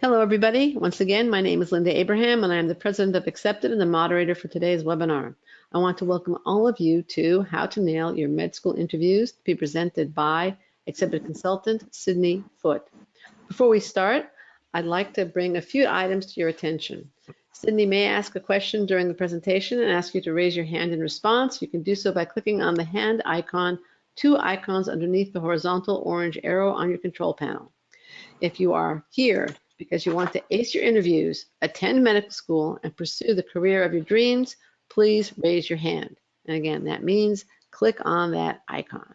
Hello, everybody. Once again, my name is Linda Abraham, and I am the president of Accepted and the moderator for today's webinar. I want to welcome all of you to How to Nail Your Med School Interviews, to be presented by Accepted consultant Sydney Foote. Before we start, I'd like to bring a few items to your attention. Sydney may ask a question during the presentation and ask you to raise your hand in response. You can do so by clicking on the hand icon, two icons underneath the horizontal orange arrow on your control panel. If you are here because you want to ace your interviews, attend medical school, and pursue the career of your dreams, please raise your hand. And again, that means click on that icon.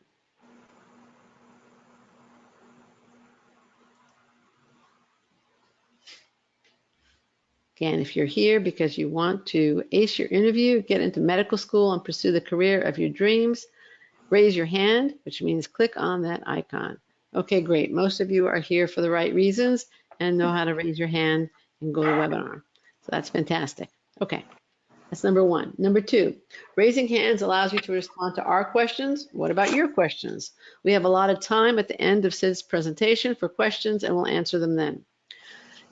Again, if you're here because you want to ace your interview, get into medical school, and pursue the career of your dreams, raise your hand, which means click on that icon. Okay, great. Most of you are here for the right reasons and know how to raise your hand and go to webinar. So that's fantastic. Okay, that's number one. Number two, raising hands allows you to respond to our questions. What about your questions? We have a lot of time at the end of Sid's presentation for questions, and we'll answer them then.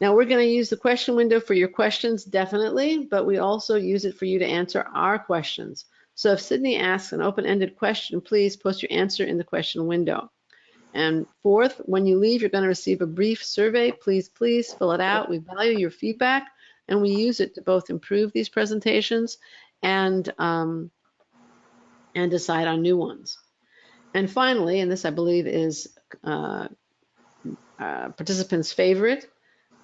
Now, we're going to use the question window for your questions, definitely, but we also use it for you to answer our questions. So if Sydney asks an open-ended question, please post your answer in the question window. And fourth, when you leave, you're going to receive a brief survey. Please fill it out. We value your feedback, and we use it to both improve these presentations and decide on new ones. And finally, and this I believe is participants' favorite,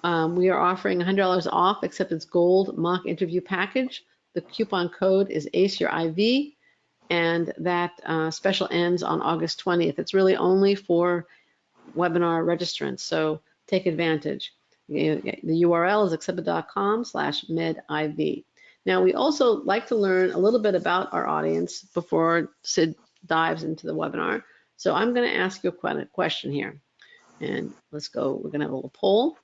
we are offering $100 off Accepted's Gold Mock Interview Package. The coupon code is ACEYOURIV, and that special ends on August 20th. It's really only for webinar registrants, so take advantage. The URL is accepted.com/mediv. Now, we also like to learn a little bit about our audience before Sid dives into the webinar. So I'm going to ask you a question here, and let's go. We're going to have a little poll.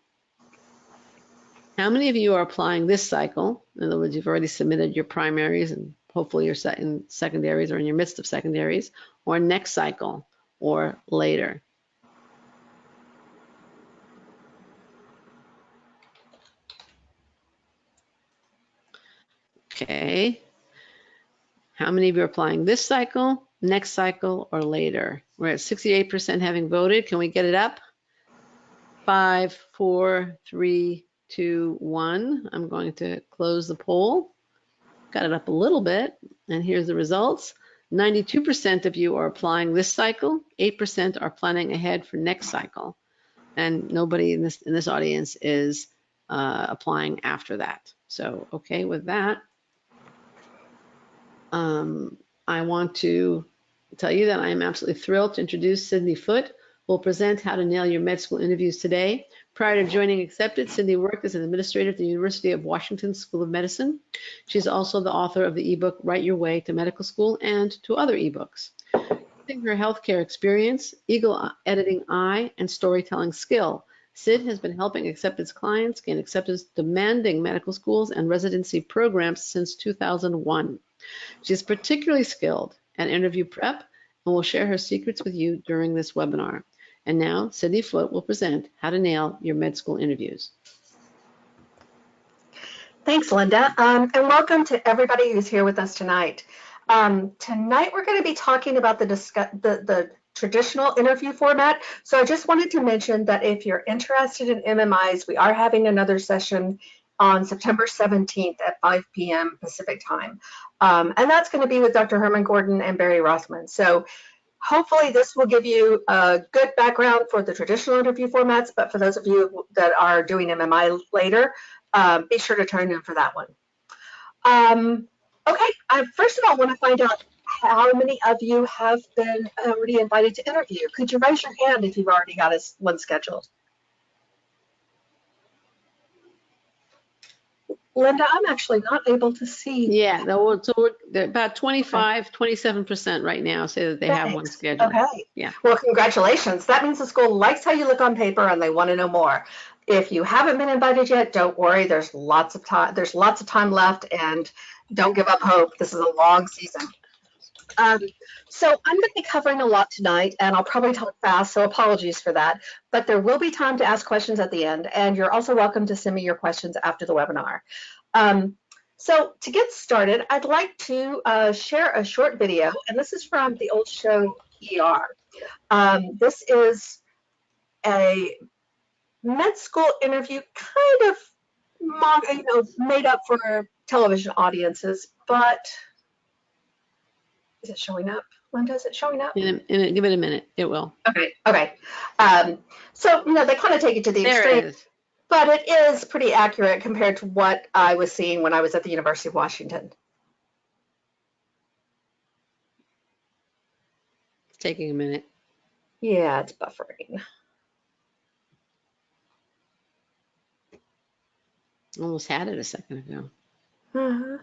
How many of you are applying this cycle? In other words, you've already submitted your primaries and hopefully you're in secondaries or in your midst of secondaries, or next cycle or later. Okay. How many of you are applying this cycle, next cycle, or later? We're at 68% having voted. Can we get it up? 5, 4, 3, 2, 1. I'm going to close the poll. Got it up a little bit, and here's the results. 92% of you are applying this cycle, 8% are planning ahead for next cycle, and nobody in this audience is applying after that. So, okay, with that, I want to tell you that I am absolutely thrilled to introduce Sydney Foote, who will present How to Nail Your Med School Interviews today. Prior to joining Accepted, Sydney worked as an administrator at the University of Washington School of Medicine. She's also the author of the ebook, Write Your Way to Medical School, and 2 other ebooks. Using her healthcare experience, eagle editing eye, and storytelling skill, Sid has been helping Accepted's clients gain Accepted's demanding medical schools and residency programs since 2001. She is particularly skilled at interview prep and will share her secrets with you during this webinar. And now, Sydney Foote will present How to Nail Your Med School Interviews. Thanks, Linda, and welcome to everybody who's here with us tonight. Tonight, we're going to be talking about the traditional interview format. So I just wanted to mention that if you're interested in MMIs, we are having another session on September 17th at 5 p.m. Pacific time. And that's going to be with Dr. Herman Gordon and Barry Rothman. So hopefully this will give you a good background for the traditional interview formats, but for those of you that are doing MMI later, be sure to turn in for that one. Okay, I first of all want to find out how many of you have been already invited to interview. Could you raise your hand if you've already got one scheduled? Linda, I'm actually not able to see. Yeah, so we're about 25, 27% right now say that they have one scheduled. Okay. Yeah. Well, congratulations. That means the school likes how you look on paper and they want to know more. If you haven't been invited yet, don't worry. There's lots of time. There's lots of time left, and don't give up hope. This is a long season. So I'm going to be covering a lot tonight, and I'll probably talk fast, so apologies for that. But there will be time to ask questions at the end, and you're also welcome to send me your questions after the webinar. So to get started, I'd like to share a short video, and this is from the old show ER. This is a med school interview, kind of made up for television audiences, but is it showing up? Linda, is it showing up? Give it a minute. It will. Okay. So, they kind of take it to the There extreme, it is. but it is pretty accurate compared to what I was seeing when I was at the University of Washington. It's taking a minute. Yeah, it's buffering. Almost had it a second ago. Uh-huh.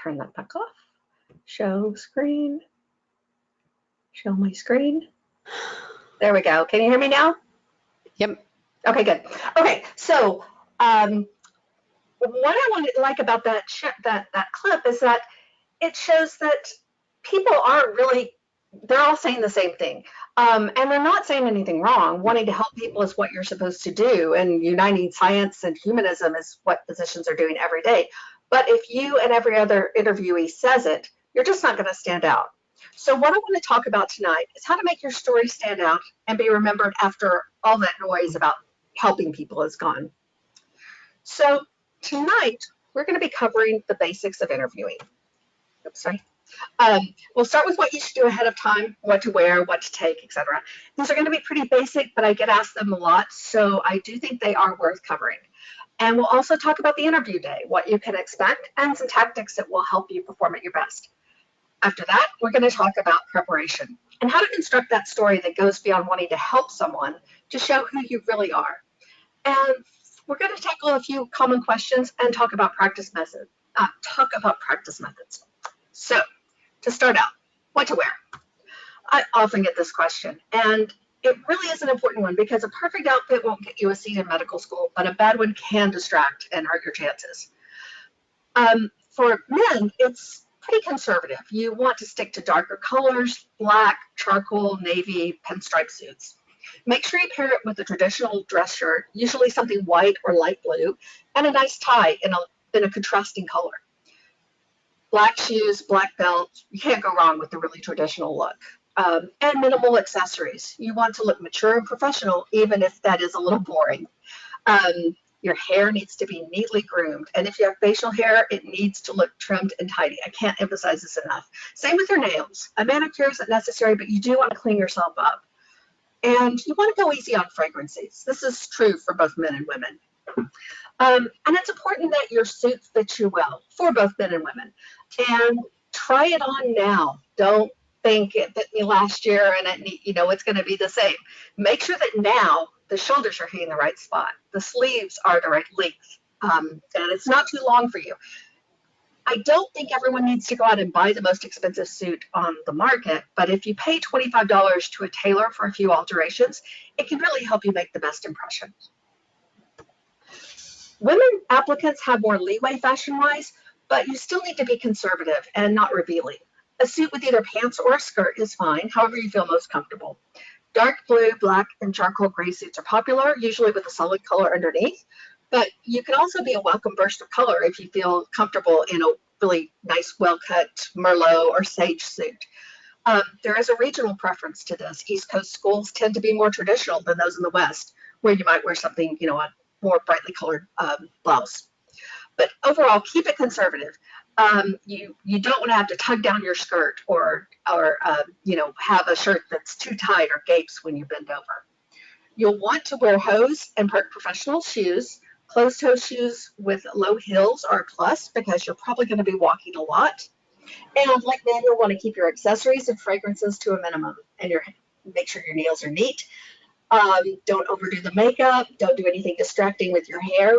Turn that back off. Show screen. Show my screen. There we go. Can you hear me now? Yep. Okay, good. Okay, so what I like about that clip is that it shows that people aren't really, they're all saying the same thing. And they're not saying anything wrong. Wanting to help people is what you're supposed to do, and uniting science and humanism is what physicians are doing every day. But if you and every other interviewee says it, you're just not going to stand out. So what I want to talk about tonight is how to make your story stand out and be remembered after all that noise about helping people is gone. So tonight, we're going to be covering the basics of interviewing. Oops, sorry. We'll start with what you should do ahead of time, what to wear, what to take, etc. These are going to be pretty basic, but I get asked them a lot, so I do think they are worth covering. And we'll also talk about the interview day, what you can expect, and some tactics that will help you perform at your best. After that, we're going to talk about preparation and how to construct that story that goes beyond wanting to help someone to show who you really are. And we're going to tackle a few common questions and talk about practice methods. So, to start out, what to wear? I often get this question, and it really is an important one because a perfect outfit won't get you a seat in medical school, but a bad one can distract and hurt your chances. For men, it's pretty conservative. You want to stick to darker colors, black, charcoal, navy, pinstripe suits. Make sure you pair it with a traditional dress shirt, usually something white or light blue, and a nice tie in a contrasting color. Black shoes, black belt, you can't go wrong with the really traditional look. And minimal accessories. You want to look mature and professional, even if that is a little boring. Your hair needs to be neatly groomed. And if you have facial hair, it needs to look trimmed and tidy. I can't emphasize this enough. Same with your nails. A manicure isn't necessary, but you do want to clean yourself up. And you want to go easy on fragrances. This is true for both men and women. And it's important that your suit fits you well for both men and women. And try it on now. Don't think it fit me last year and it's going to be the same. Make sure that now the shoulders are hitting the right spot. The sleeves are the right length. And it's not too long for you. I don't think everyone needs to go out and buy the most expensive suit on the market, but if you pay $25 to a tailor for a few alterations, it can really help you make the best impression. Women applicants have more leeway fashion-wise, but you still need to be conservative and not revealing. A suit with either pants or a skirt is fine, however you feel most comfortable. Dark blue, black, and charcoal gray suits are popular, usually with a solid color underneath, but you can also be a welcome burst of color if you feel comfortable in a really nice, well-cut Merlot or sage suit. There is a regional preference to this. East Coast schools tend to be more traditional than those in the West, where you might wear something, a more brightly colored blouse. But overall, keep it conservative. You don't want to have to tug down your skirt or have a shirt that's too tight or gapes when you bend over. You'll want to wear hose and professional shoes. Closed-toe shoes with low heels are a plus because you're probably going to be walking a lot. And like men, you'll want to keep your accessories and fragrances to a minimum, and make sure your nails are neat. Don't overdo the makeup. Don't do anything distracting with your hair.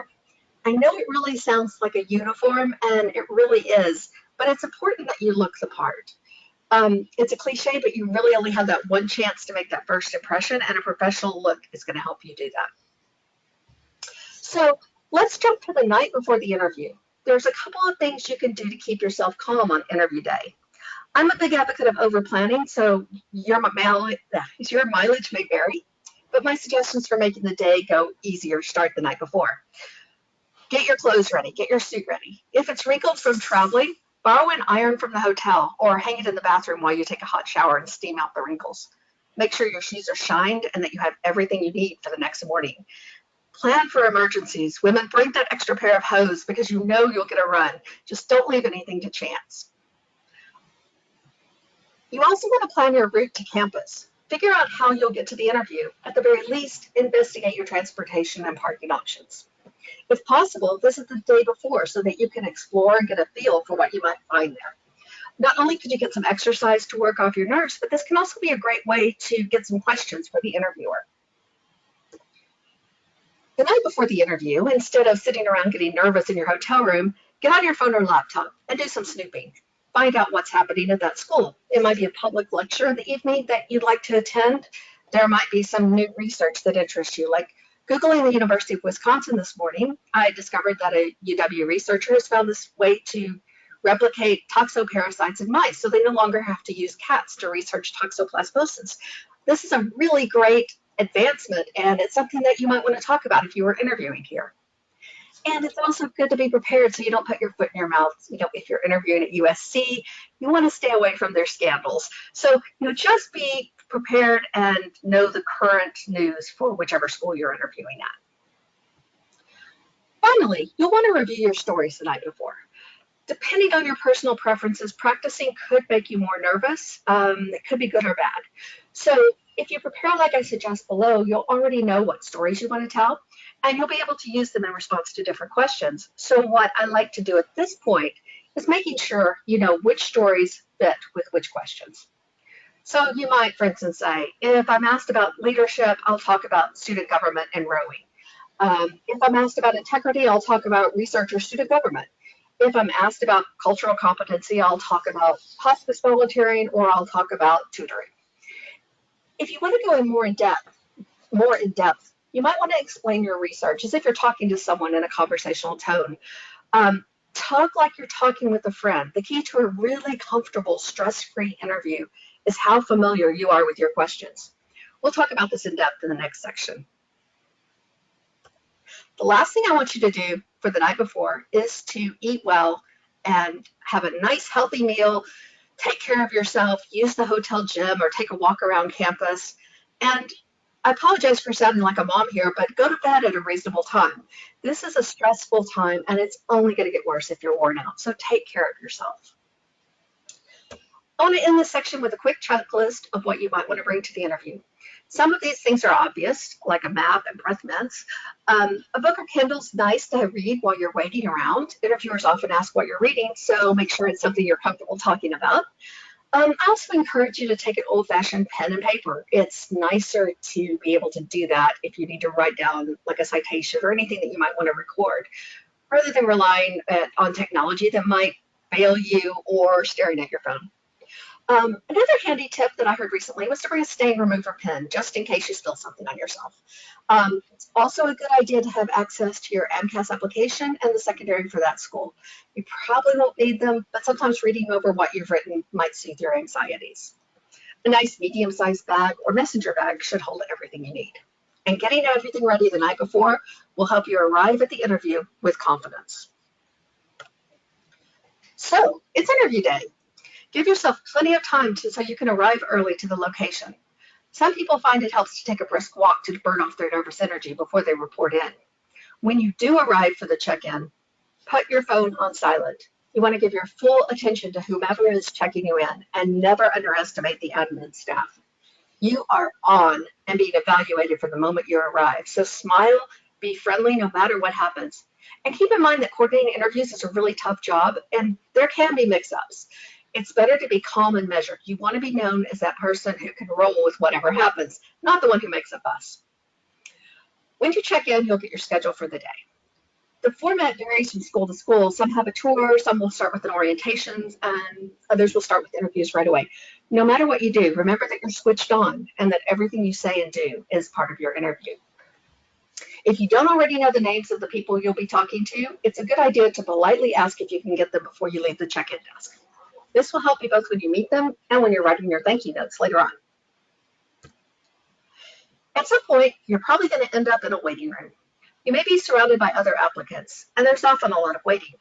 I know it really sounds like a uniform, and it really is, but it's important that you look the part. It's a cliche, but you really only have that one chance to make that first impression, and a professional look is going to help you do that. So let's jump to the night before the interview. There's a couple of things you can do to keep yourself calm on interview day. I'm a big advocate of over planning, so your mileage may vary, but my suggestions for making the day go easier start the night before. Get your clothes ready, get your suit ready. If it's wrinkled from traveling, borrow an iron from the hotel or hang it in the bathroom while you take a hot shower and steam out the wrinkles. Make sure your shoes are shined and that you have everything you need for the next morning. Plan for emergencies. Women, bring that extra pair of hose because you know you'll get a run. Just don't leave anything to chance. You also want to plan your route to campus. Figure out how you'll get to the interview. At the very least, investigate your transportation and parking options. If possible, visit the day before so that you can explore and get a feel for what you might find there. Not only could you get some exercise to work off your nerves, but this can also be a great way to get some questions for the interviewer. The night before the interview, instead of sitting around getting nervous in your hotel room, get on your phone or laptop and do some snooping. Find out what's happening at that school. It might be a public lecture in the evening that you'd like to attend. There might be some new research that interests you, like Googling the University of Wisconsin this morning. I discovered that a UW researcher has found this way to replicate toxoparasites in mice, so they no longer have to use cats to research toxoplasmosis. This is a really great advancement, and it's something that you might want to talk about if you were interviewing here. And it's also good to be prepared so you don't put your foot in your mouth. If you're interviewing at USC, you want to stay away from their scandals. So, just be prepared and know the current news for whichever school you're interviewing at. Finally, you'll want to review your stories the night before. Depending on your personal preferences, practicing could make you more nervous. It could be good or bad. So if you prepare like I suggest below, you'll already know what stories you want to tell, and you'll be able to use them in response to different questions. So what I like to do at this point is making sure you know which stories fit with which questions. So you might, for instance, say, if I'm asked about leadership, I'll talk about student government and rowing. If I'm asked about integrity, I'll talk about research or student government. If I'm asked about cultural competency, I'll talk about hospice volunteering, or I'll talk about tutoring. If you want to go in more in depth, you might want to explain your research as if you're talking to someone in a conversational tone. Talk like you're talking with a friend. The key to a really comfortable, stress-free interview is how familiar you are with your questions. We'll talk about this in depth in the next section. The last thing I want you to do for the night before is to eat well and have a nice, healthy meal, take care of yourself, use the hotel gym or take a walk around campus. And I apologize for sounding like a mom here, but go to bed at a reasonable time. This is a stressful time, and it's only going to get worse if you're worn out, so take care of yourself. I want to end this section with a quick checklist of what you might want to bring to the interview. Some of these things are obvious, like a map and breath mints. A book or Kindle's nice to read while you're waiting around. Interviewers often ask what you're reading, so make sure it's something you're comfortable talking about. I also encourage you to take an old-fashioned pen and paper. It's nicer to be able to do that if you need to write down like a citation or anything that you might want to record, rather than relying on technology that might fail you or staring at your phone. Another handy tip that I heard recently was to bring a stain remover pen, just in case you spill something on yourself. It's also a good idea to have access to your AMCAS application and the secondary for that school. You probably won't need them, but sometimes reading over what you've written might soothe your anxieties. A nice medium-sized bag or messenger bag should hold everything you need. And getting everything ready the night before will help you arrive at the interview with confidence. So, it's interview day. Give yourself plenty of time so you can arrive early to the location. Some people find it helps to take a brisk walk to burn off their nervous energy before they report in. When you do arrive for the check-in, put your phone on silent. You want to give your full attention to whomever is checking you in and never underestimate the admin staff. You are on and being evaluated from the moment you arrive. So smile, be friendly no matter what happens. And keep in mind that coordinating interviews is a really tough job and there can be mix-ups. It's better to be calm and measured. You want to be known as that person who can roll with whatever happens, not the one who makes a fuss. When you check in, you'll get your schedule for the day. The format varies from school to school. Some have a tour, some will start with an orientation, and others will start with interviews right away. No matter what you do, remember that you're switched on and that everything you say and do is part of your interview. If you don't already know the names of the people you'll be talking to, it's a good idea to politely ask if you can get them before you leave the check-in desk. This will help you both when you meet them and when you're writing your thank you notes later on. At some point, you're probably going to end up in a waiting room. You may be surrounded by other applicants, and there's often a lot of waiting.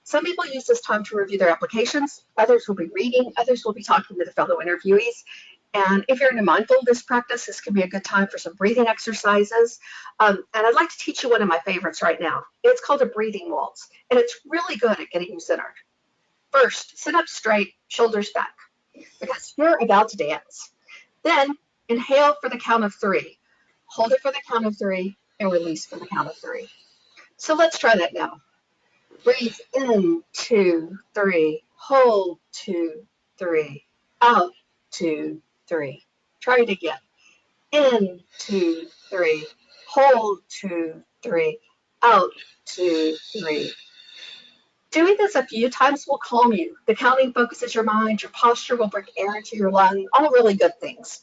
Some people use this time to review their applications, others will be reading, others will be talking to the fellow interviewees. And if you're into mindfulness practice, this can be a good time for some breathing exercises. And I'd like to teach you one of my favorites right now. It's called a breathing waltz, and it's really good at getting you centered. First, sit up straight, shoulders back, because you're about to dance. Then inhale for the count of 3. Hold it for the count of 3 and release for the count of 3. So let's try that now. Breathe in, 2, 3. Hold, 2, 3. Out, 2, 3. Try it again. In, 2, 3. Hold, 2, 3. Out, 2, 3. Doing this a few times will calm you. The counting focuses your mind. Your posture will bring air into your lung. All really good things.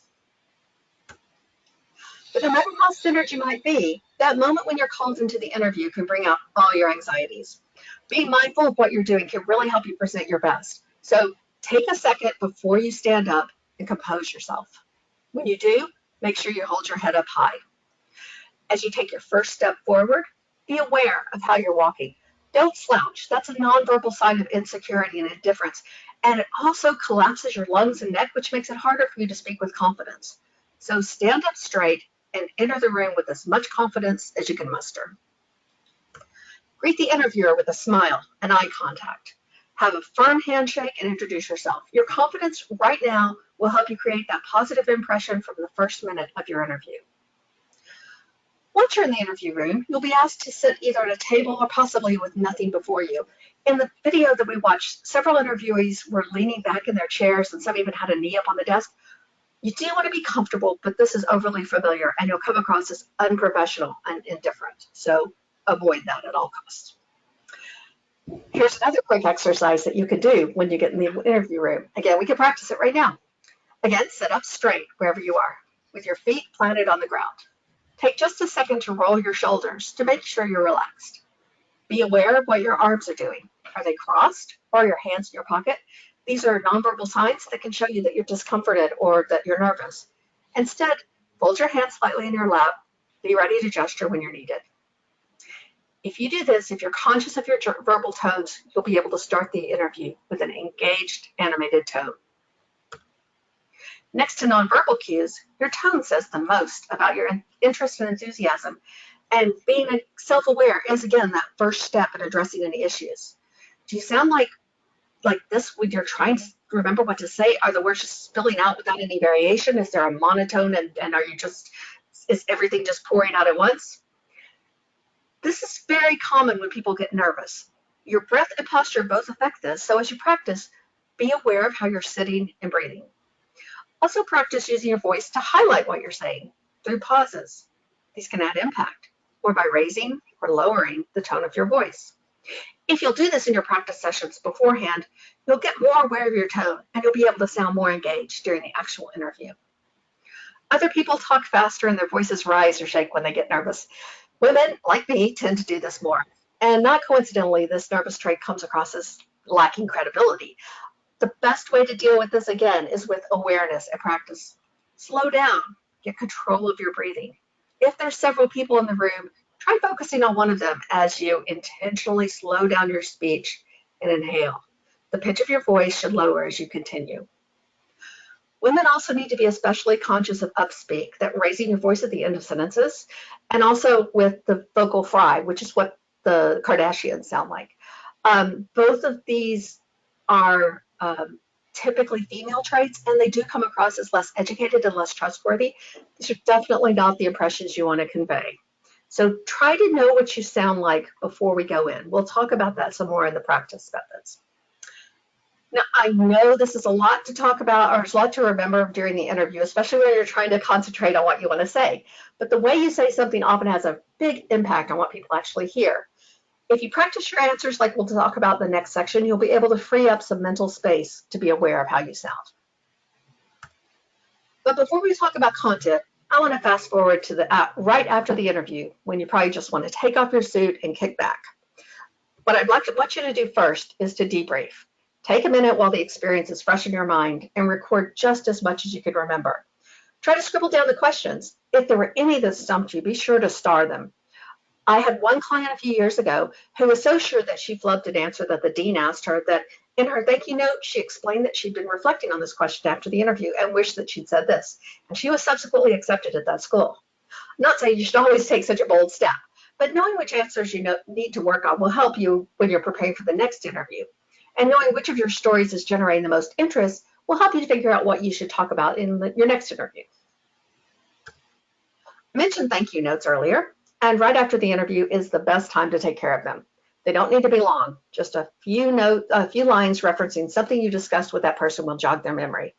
But no matter how centered you might be, that moment when you're called into the interview can bring out all your anxieties. Being mindful of what you're doing can really help you present your best. So take a second before you stand up and compose yourself. When you do, make sure you hold your head up high. As you take your first step forward, be aware of how you're walking. Don't slouch. That's a nonverbal sign of insecurity and indifference. And it also collapses your lungs and neck, which makes it harder for you to speak with confidence. So stand up straight and enter the room with as much confidence as you can muster. Greet the interviewer with a smile and eye contact. Have a firm handshake and introduce yourself. Your confidence right now will help you create that positive impression from the first minute of your interview. Once you're in the interview room, you'll be asked to sit either at a table or possibly with nothing before you. In the video that we watched, several interviewees were leaning back in their chairs and some even had a knee up on the desk. You do want to be comfortable, but this is overly familiar and you'll come across as unprofessional and indifferent. So avoid that at all costs. Here's another quick exercise that you can do when you get in the interview room. Again, we can practice it right now. Again, sit up straight wherever you are with your feet planted on the ground. Take just a second to roll your shoulders to make sure you're relaxed. Be aware of what your arms are doing. Are they crossed or are your hands in your pocket? These are nonverbal signs that can show you that you're discomforted or that you're nervous. Instead, fold your hands slightly in your lap. Be ready to gesture when you're needed. If you do this, if you're conscious of your verbal tones, you'll be able to start the interview with an engaged, animated tone. Next to nonverbal cues, your tone says the most about your interest and enthusiasm. And being self-aware is, again, that first step in addressing any issues. Do you sound like this when you're trying to remember what to say? Are the words just spilling out without any variation? Is there a monotone and is everything just pouring out at once? This is very common when people get nervous. Your breath and posture both affect this, so as you practice, be aware of how you're sitting and breathing. Also practice using your voice to highlight what you're saying through pauses. These can add impact, or by raising or lowering the tone of your voice. If you'll do this in your practice sessions beforehand, you'll get more aware of your tone and you'll be able to sound more engaged during the actual interview. Other people talk faster and their voices rise or shake when they get nervous. Women, like me, tend to do this more. And not coincidentally, this nervous trait comes across as lacking credibility. The best way to deal with this, again, is with awareness and practice. Slow down. Get control of your breathing. If there's several people in the room, try focusing on one of them as you intentionally slow down your speech and inhale. The pitch of your voice should lower as you continue. Women also need to be especially conscious of upspeak, that raising your voice at the end of sentences, and also with the vocal fry, which is what the Kardashians sound like. Both of these are typically female traits, and they do come across as less educated and less trustworthy. These are definitely not the impressions you want to convey. So try to know what you sound like before we go in. We'll talk about that some more in the practice methods. Now, I know this is a lot to talk about, or it's a lot to remember during the interview, especially when you're trying to concentrate on what you want to say. But the way you say something often has a big impact on what people actually hear. If you practice your answers like we'll talk about in the next section, you'll be able to free up some mental space to be aware of how you sound. But before we talk about content, I want to fast forward to the right after the interview, when you probably just want to take off your suit and kick back. What I'd want you to do first is to debrief. Take a minute while the experience is fresh in your mind and record just as much as you could remember. Try to scribble down the questions. If there were any that stumped you, be sure to star them. I had one client a few years ago who was so sure that she flubbed an answer that the dean asked her that in her thank you note, she explained that she'd been reflecting on this question after the interview and wished that she'd said this. And she was subsequently accepted at that school. I'm not saying you should always take such a bold step, but knowing which answers you need to work on will help you when you're preparing for the next interview. And knowing which of your stories is generating the most interest will help you to figure out what you should talk about in your next interview. I mentioned thank you notes earlier. And right after the interview is the best time to take care of them. They don't need to be long. Just a few lines referencing something you discussed with that person will jog their memory.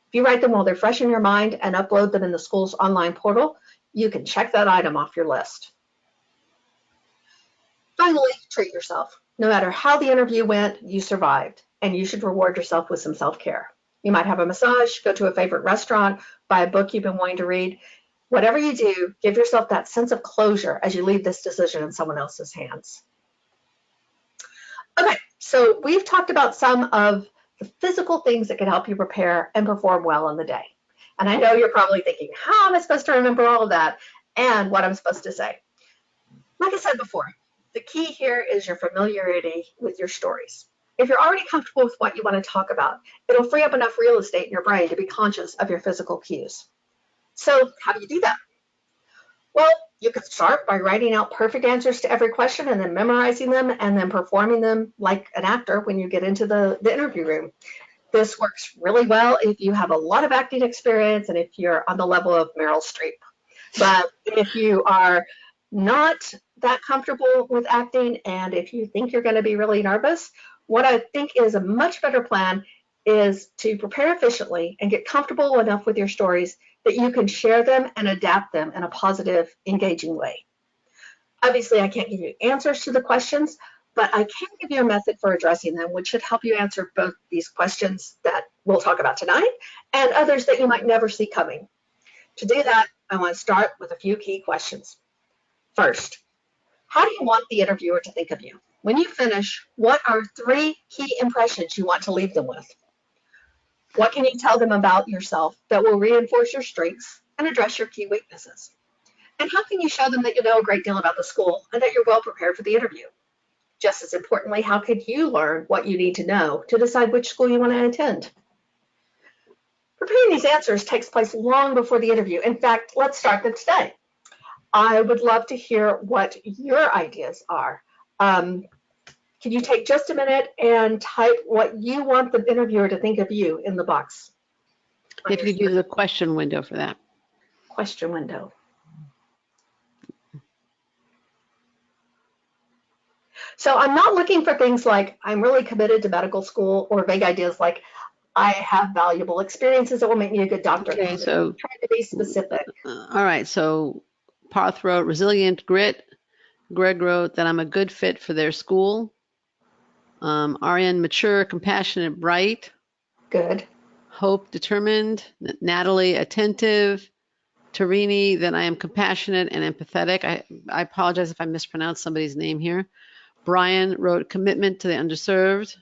If you write them while they're fresh in your mind and upload them in the school's online portal, you can check that item off your list. Finally, treat yourself. No matter how the interview went, you survived, and you should reward yourself with some self-care. You might have a massage, go to a favorite restaurant, buy a book you've been wanting to read. Whatever you do, give yourself that sense of closure as you leave this decision in someone else's hands. Okay, so we've talked about some of the physical things that can help you prepare and perform well on the day. And I know you're probably thinking, how am I supposed to remember all of that and what I'm supposed to say? Like I said before, the key here is your familiarity with your stories. If you're already comfortable with what you want to talk about, it'll free up enough real estate in your brain to be conscious of your physical cues. So how do you do that? Well, you could start by writing out perfect answers to every question and then memorizing them and then performing them like an actor when you get into the interview room. This works really well if you have a lot of acting experience and if you're on the level of Meryl Streep. But if you are not that comfortable with acting and if you think you're going to be really nervous, what I think is a much better plan is to prepare efficiently and get comfortable enough with your stories that you can share them and adapt them in a positive, engaging way. Obviously, I can't give you answers to the questions, but I can give you a method for addressing them, which should help you answer both these questions that we'll talk about tonight and others that you might never see coming. To do that, I want to start with a few key questions. First, how do you want the interviewer to think of you? When you finish, what are 3 key impressions you want to leave them with? What can you tell them about yourself that will reinforce your strengths and address your key weaknesses? And how can you show them that you know a great deal about the school and that you're well prepared for the interview? Just as importantly, how could you learn what you need to know to decide which school you want to attend? Preparing these answers takes place long before the interview. In fact, let's start them today. I would love to hear what your ideas are. Can you take just a minute and type what you want the interviewer to think of you in the box? If you use a question window for that. Question window. So I'm not looking for things like I'm really committed to medical school or vague ideas like I have valuable experiences that will make me a good doctor. Okay, so trying to be specific. All right, so Parth wrote resilient grit. Greg wrote that I'm a good fit for their school. Ariane, mature, compassionate, bright. Good. Hope, determined. Natalie, attentive. Tarini, that I am compassionate and empathetic. I apologize if I mispronounced somebody's name here. Brian wrote commitment to the underserved.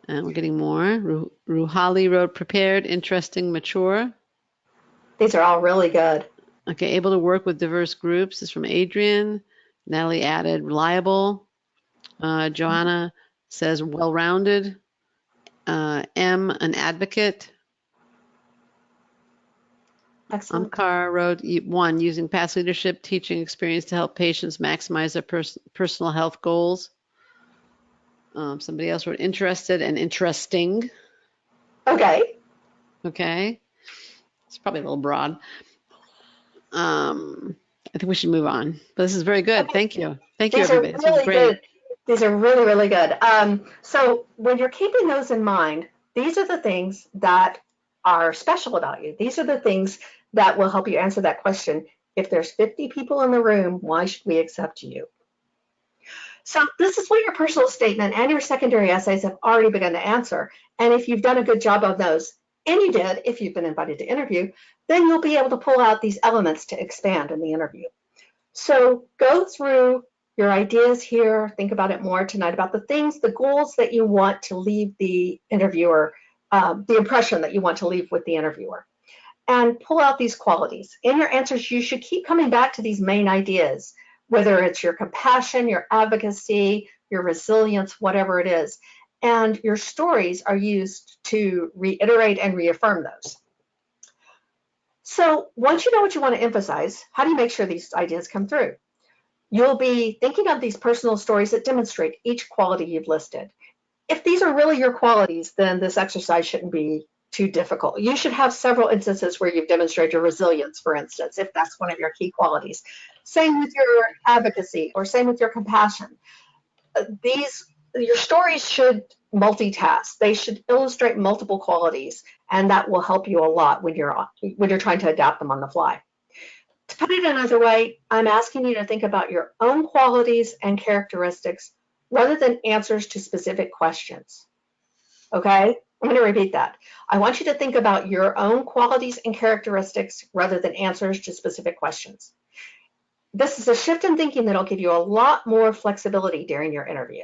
And we're getting more. Ruhali wrote prepared, interesting, mature. These are all really good. Okay, able to work with diverse groups is from Adrian. Natalie added reliable. Joanna says well-rounded. M, an advocate. Excellent. Amkar wrote 1, using past leadership teaching experience to help patients maximize their personal health goals. Somebody else wrote interested and interesting. Okay. Okay. It's probably a little broad. I think we should move on. But this is very good. Okay. Thank you. Thank you, These are everybody. This was really great. good. These are really, really good. So when you're keeping those in mind, these are the things that are special about you. These are the things that will help you answer that question. If there's 50 people in the room, why should we accept you? So this is what your personal statement and your secondary essays have already begun to answer. And if you've done a good job of those, and you did if you've been invited to interview, then you'll be able to pull out these elements to expand in the interview. So go through your ideas here, think about it more tonight, about the things, the goals that you want to leave the interviewer, the impression that you want to leave with the interviewer. And pull out these qualities. In your answers, you should keep coming back to these main ideas, whether it's your compassion, your advocacy, your resilience, whatever it is. And your stories are used to reiterate and reaffirm those. So once you know what you want to emphasize, how do you make sure these ideas come through? You'll be thinking of these personal stories that demonstrate each quality you've listed. If these are really your qualities, then this exercise shouldn't be too difficult. You should have several instances where you've demonstrated your resilience, for instance, if that's one of your key qualities. Same with your advocacy, or same with your compassion. Your stories should multitask. They should illustrate multiple qualities, and that will help you a lot when you're trying to adapt them on the fly. To put it another way, I'm asking you to think about your own qualities and characteristics rather than answers to specific questions. Okay? I'm going to repeat that. I want you to think about your own qualities and characteristics rather than answers to specific questions. This is a shift in thinking that'll give you a lot more flexibility during your interview.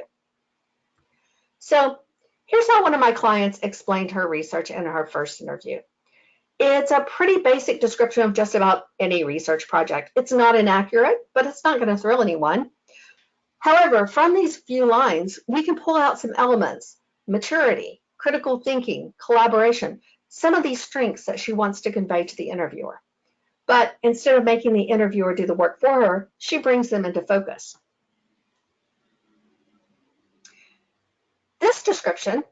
So here's how one of my clients explained her research in her first interview. It's a pretty basic description of just about any research project. It's not inaccurate, but it's not going to thrill anyone. However, from these few lines, we can pull out some elements: maturity, critical thinking, collaboration, some of these strengths that she wants to convey to the interviewer. But instead of making the interviewer do the work for her, she brings them into focus. This description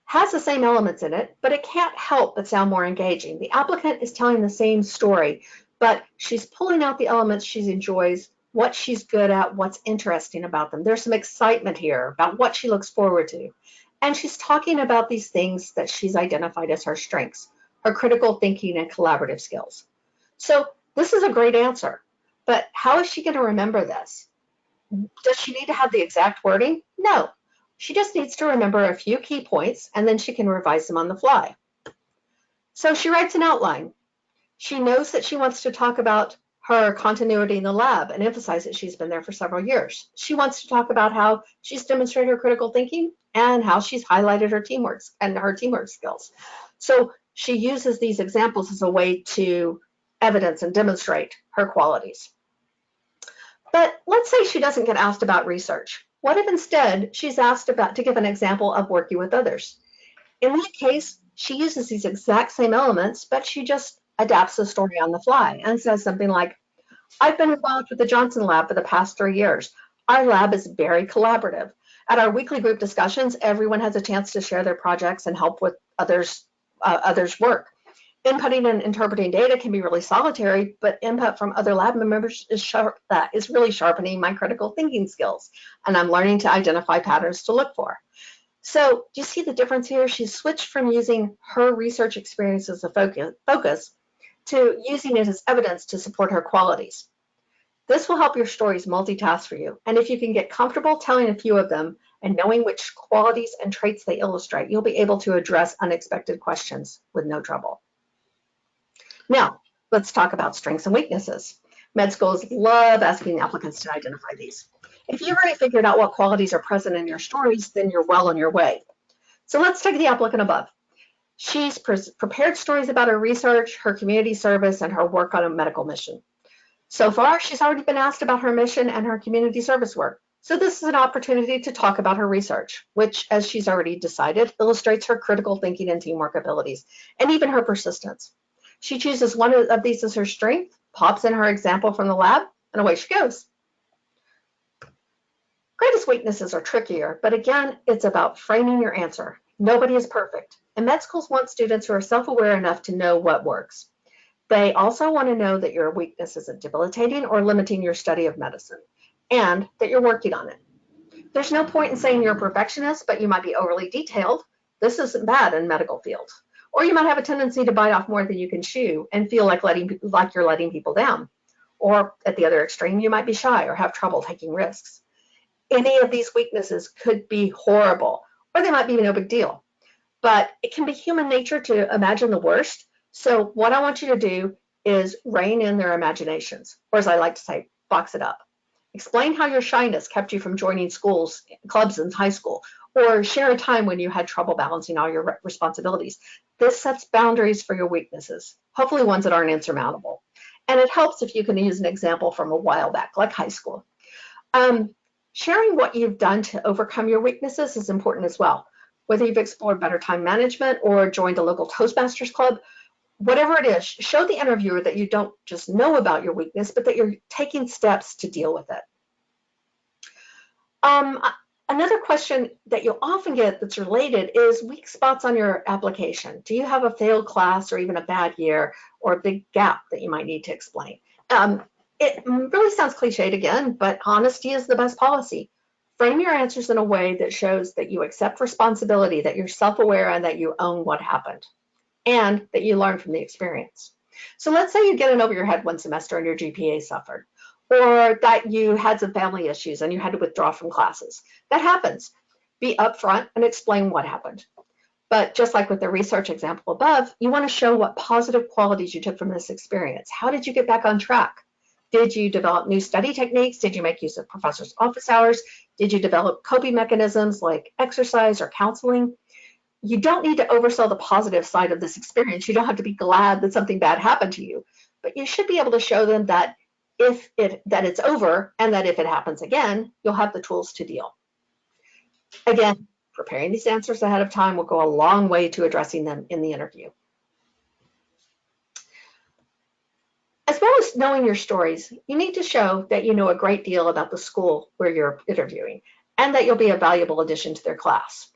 has the same elements in it, but it can't help but sound more engaging. The applicant is telling the same story, but she's pulling out the elements she enjoys, what she's good at, what's interesting about them. There's some excitement here about what she looks forward to. And she's talking about these things that she's identified as her strengths, her critical thinking and collaborative skills. So this is a great answer, but how is she going to remember this? Does she need to have the exact wording? No. She just needs to remember a few key points, and then she can revise them on the fly. So she writes an outline. She knows that she wants to talk about her continuity in the lab and emphasize that she's been there for several years. She wants to talk about how she's demonstrated her critical thinking and how she's highlighted her teamwork skills. So she uses these examples as a way to evidence and demonstrate her qualities. But let's say she doesn't get asked about research. What if instead she's asked to give an example of working with others? In that case, she uses these exact same elements, but she just adapts the story on the fly and says something like, I've been involved with the Johnson Lab for the past 3 years. Our lab is very collaborative. At our weekly group discussions, everyone has a chance to share their projects and help with others' work. Inputting and interpreting data can be really solitary, but input from other lab members is really sharpening my critical thinking skills, and I'm learning to identify patterns to look for. So do you see the difference here? She's switched from using her research experience as a focus to using it as evidence to support her qualities. This will help your stories multitask for you, and if you can get comfortable telling a few of them and knowing which qualities and traits they illustrate, you'll be able to address unexpected questions with no trouble. Now, let's talk about strengths and weaknesses. Med schools love asking applicants to identify these. If you've already figured out what qualities are present in your stories, then you're well on your way. So let's take the applicant above. She's prepared stories about her research, her community service, and her work on a medical mission. So far, she's already been asked about her mission and her community service work. So this is an opportunity to talk about her research, which, as she's already decided, illustrates her critical thinking and teamwork abilities, and even her persistence. She chooses one of these as her strength, pops in her example from the lab, and away she goes. Greatest weaknesses are trickier, but again, it's about framing your answer. Nobody is perfect, and med schools want students who are self-aware enough to know what works. They also want to know that your weakness isn't debilitating or limiting your study of medicine, and that you're working on it. There's no point in saying you're a perfectionist, but you might be overly detailed. This isn't bad in medical field. Or you might have a tendency to bite off more than you can chew and feel like you're letting people down. Or at the other extreme, you might be shy or have trouble taking risks. Any of these weaknesses could be horrible, or they might be no big deal. But it can be human nature to imagine the worst. So what I want you to do is rein in their imaginations, or as I like to say, box it up. Explain how your shyness kept you from joining clubs in high school, or share a time when you had trouble balancing all your responsibilities. This sets boundaries for your weaknesses, hopefully ones that aren't insurmountable. And it helps if you can use an example from a while back, like high school. Sharing what you've done to overcome your weaknesses is important as well. Whether you've explored better time management or joined a local Toastmasters club, whatever it is, show the interviewer that you don't just know about your weakness, but that you're taking steps to deal with it. Another question that you'll often get that's related is weak spots on your application. Do you have a failed class or even a bad year or a big gap that you might need to explain? It really sounds cliched again, but honesty is the best policy. Frame your answers in a way that shows that you accept responsibility, that you're self-aware, and that you own what happened, and that you learn from the experience. So let's say you get in over your head one semester and your GPA suffered, or that you had some family issues and you had to withdraw from classes. That happens. Be upfront and explain what happened. But just like with the research example above, you want to show what positive qualities you took from this experience. How did you get back on track? Did you develop new study techniques? Did you make use of professors' office hours? Did you develop coping mechanisms like exercise or counseling? You don't need to oversell the positive side of this experience. You don't have to be glad that something bad happened to you, but you should be able to show them that it's over, and that if it happens again, you'll have the tools to deal. Again, preparing these answers ahead of time will go a long way to addressing them in the interview. As well as knowing your stories, you need to show that you know a great deal about the school where you're interviewing, and that you'll be a valuable addition to their class.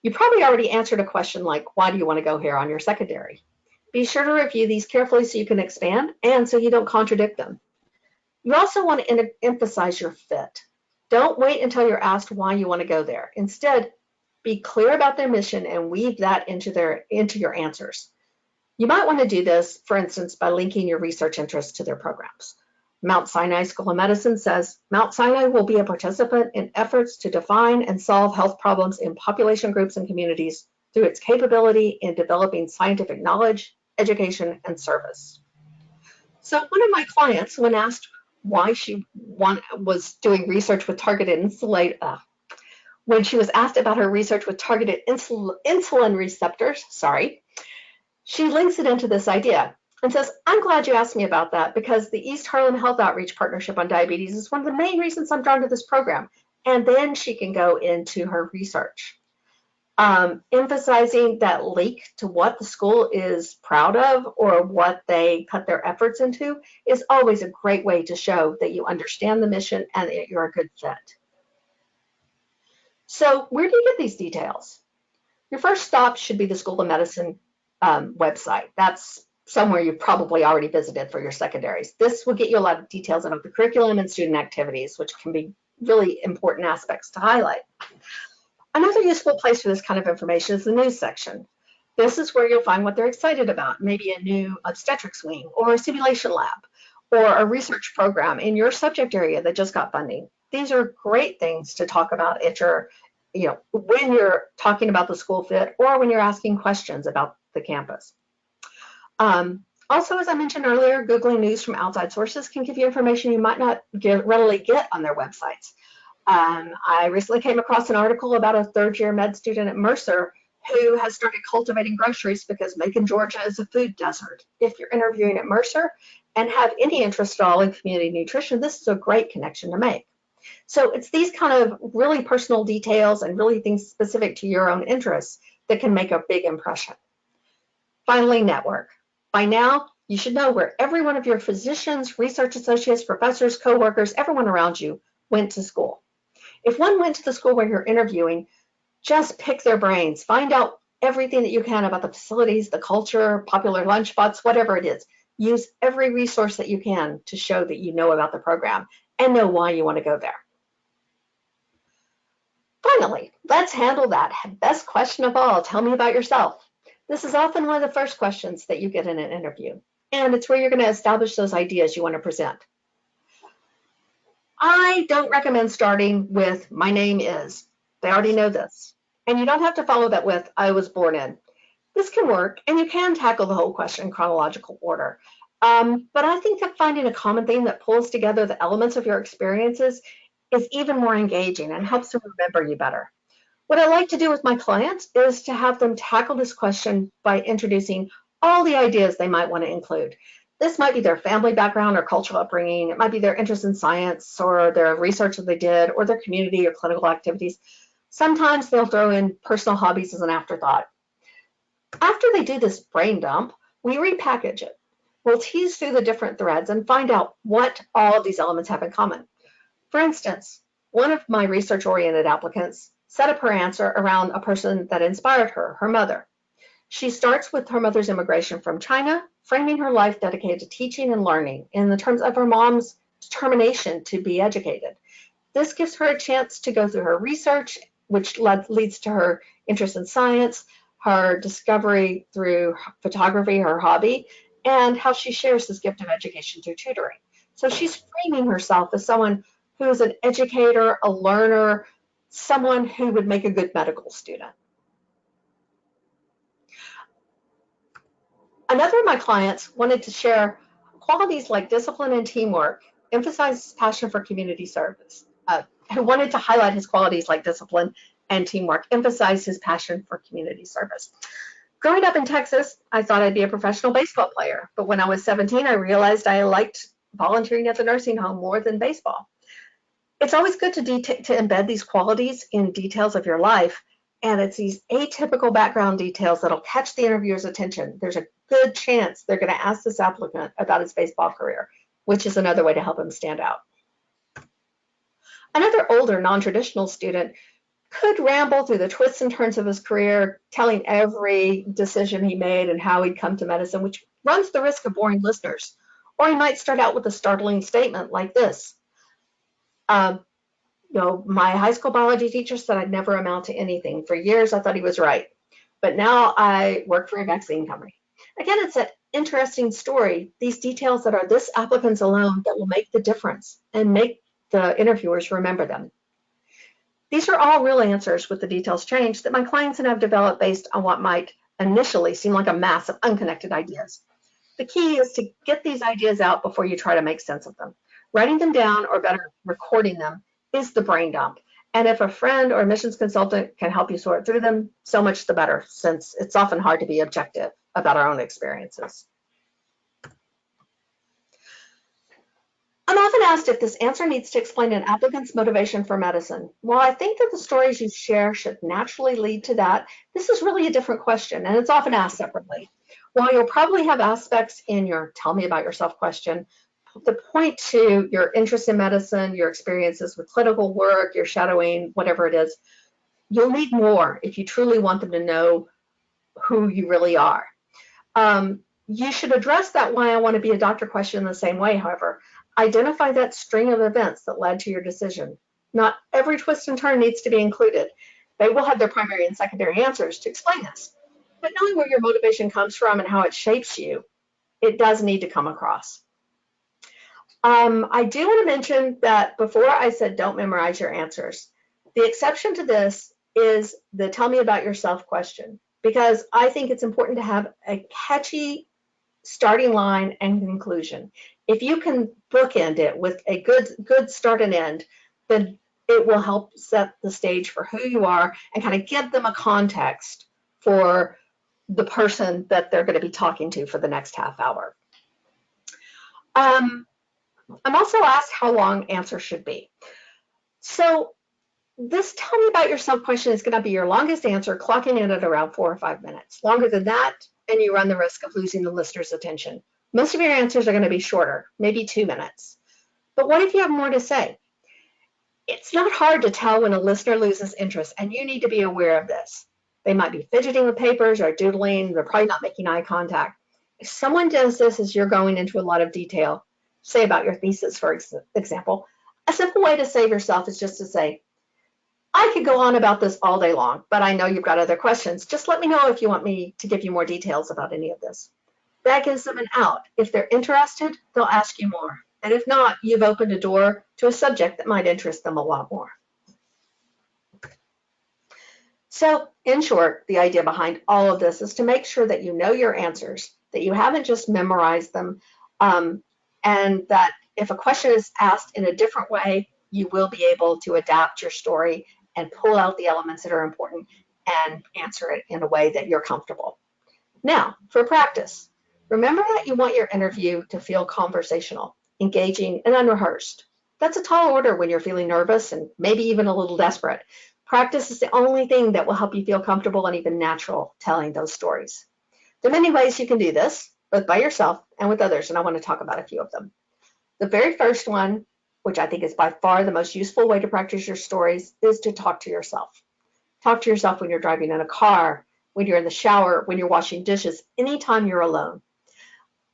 You probably already answered a question like, why do you want to go here on your secondary? Be sure to review these carefully so you can expand and so you don't contradict them. You also want to emphasize your fit. Don't wait until you're asked why you want to go there. Instead, be clear about their mission and weave that into your answers. You might want to do this, for instance, by linking your research interests to their programs. Mount Sinai School of Medicine says, Mount Sinai will be a participant in efforts to define and solve health problems in population groups and communities through its capability in developing scientific knowledge, education, and service. So one of my clients, when asked why she was doing research with targeted when she was asked about her research with targeted insulin receptors, she links it into this idea and says, I'm glad you asked me about that because the East Harlem Health Outreach Partnership on Diabetes is one of the main reasons I'm drawn to this program. And then she can go into her research. Emphasizing that link to what the school is proud of or what they put their efforts into is always a great way to show that you understand the mission and that you're a good fit. So where do you get these details? Your first stop should be the School of Medicine website. That's somewhere you've probably already visited for your secondaries. This will get you a lot of details about the curriculum and student activities, which can be really important aspects to highlight. Another useful place for this kind of information is the news section. This is where you'll find what they're excited about, maybe a new obstetrics wing or a simulation lab or a research program in your subject area that just got funding. These are great things to talk about at when you're talking about the school fit or when you're asking questions about the campus. Also, as I mentioned earlier, Googling news from outside sources can give you information you might not readily get on their websites. I recently came across an article about a third-year med student at Mercer who has started cultivating groceries because Macon, Georgia is a food desert. If you're interviewing at Mercer and have any interest at all in community nutrition, this is a great connection to make. So it's these kind of really personal details and really things specific to your own interests that can make a big impression. Finally, network. By now, you should know where every one of your physicians, research associates, professors, coworkers, everyone around you went to school. If one went to the school where you're interviewing, just pick their brains. Find out everything that you can about the facilities, the culture, popular lunch spots, whatever it is. Use every resource that you can to show that you know about the program and know why you want to go there. Finally, let's handle that best question of all. Tell me about yourself. This is often one of the first questions that you get in an interview, and it's where you're going to establish those ideas you want to present. I don't recommend starting with, my name is. They already know this. And you don't have to follow that with, I was born in. This can work, and you can tackle the whole question in chronological order. But I think that finding a common theme that pulls together the elements of your experiences is even more engaging and helps them remember you better. What I like to do with my clients is to have them tackle this question by introducing all the ideas they might want to include. This might be their family background or cultural upbringing. It might be their interest in science or their research that they did or their community or clinical activities. Sometimes they'll throw in personal hobbies as an afterthought. After they do this brain dump, we repackage it. We'll tease through the different threads and find out what all of these elements have in common. For instance, one of my research-oriented applicants set up her answer around a person that inspired her, her mother. She starts with her mother's immigration from China, framing her life dedicated to teaching and learning in the terms of her mom's determination to be educated. This gives her a chance to go through her research, which leads to her interest in science, her discovery through photography, her hobby, and how she shares this gift of education through tutoring. So she's framing herself as someone who is an educator, a learner, someone who would make a good medical student. Another of my clients wanted to share qualities like discipline and teamwork, emphasize his passion for community service. Who wanted to highlight his qualities like discipline and teamwork, emphasize his passion for community service. Growing up in Texas, I thought I'd be a professional baseball player, but when I was 17, I realized I liked volunteering at the nursing home more than baseball. It's always good to embed these qualities in details of your life, and it's these atypical background details that'll catch the interviewer's attention. There's a good chance they're going to ask this applicant about his baseball career, which is another way to help him stand out. Another older, non-traditional student could ramble through the twists and turns of his career, telling every decision he made and how he'd come to medicine, which runs the risk of boring listeners. Or he might start out with a startling statement like this. My high school biology teacher said I'd never amount to anything. For years, I thought he was right. But now I work for a vaccine company. Again, it's an interesting story, these details that are this applicant's alone that will make the difference and make the interviewers remember them. These are all real answers with the details changed that my clients and I have developed based on what might initially seem like a mass of unconnected ideas. The key is to get these ideas out before you try to make sense of them. Writing them down, or better, recording them, is the brain dump. And if a friend or admissions consultant can help you sort through them, so much the better, since it's often hard to be objective about our own experiences. I'm often asked if this answer needs to explain an applicant's motivation for medicine. While I think that the stories you share should naturally lead to that, this is really a different question, and it's often asked separately. While you'll probably have aspects in your tell me about yourself question that point to your interest in medicine, your experiences with clinical work, your shadowing, whatever it is, you'll need more if you truly want them to know who you really are. You should address that why I want to be a doctor question in the same way, however. Identify that string of events that led to your decision. Not every twist and turn needs to be included. They will have their primary and secondary answers to explain this. But knowing where your motivation comes from and how it shapes you, it does need to come across. I do want to mention that before I said don't memorize your answers. The exception to this is the tell me about yourself question, because I think it's important to have a catchy starting line and conclusion. If you can bookend it with a good start and end, then it will help set the stage for who you are and kind of give them a context for the person that they're going to be talking to for the next half hour. I'm also asked how long answers should be. So this tell me about yourself question is going to be your longest answer, clocking in at around 4 or 5 minutes. Longer than that, and you run the risk of losing the listener's attention. Most of your answers are going to be shorter, maybe 2 minutes. But what if you have more to say? It's not hard to tell when a listener loses interest, and you need to be aware of this. They might be fidgeting with papers or doodling. They're probably not making eye contact. If someone does this as you're going into a lot of detail, say about your thesis, for example, a simple way to save yourself is just to say, I could go on about this all day long, but I know you've got other questions. Just let me know if you want me to give you more details about any of this. That gives them an out. If they're interested, they'll ask you more. And if not, you've opened a door to a subject that might interest them a lot more. So, in short, the idea behind all of this is to make sure that you know your answers, that you haven't just memorized them, and that if a question is asked in a different way, you will be able to adapt your story and pull out the elements that are important and answer it in a way that you're comfortable. Now, for practice, remember that you want your interview to feel conversational, engaging, and unrehearsed. That's a tall order when you're feeling nervous and maybe even a little desperate. Practice is the only thing that will help you feel comfortable and even natural telling those stories. There are many ways you can do this, both by yourself and with others, and I want to talk about a few of them. The very first one, which I think is by far the most useful way to practice your stories, is to talk to yourself. Talk to yourself when you're driving in a car, when you're in the shower, when you're washing dishes, anytime you're alone.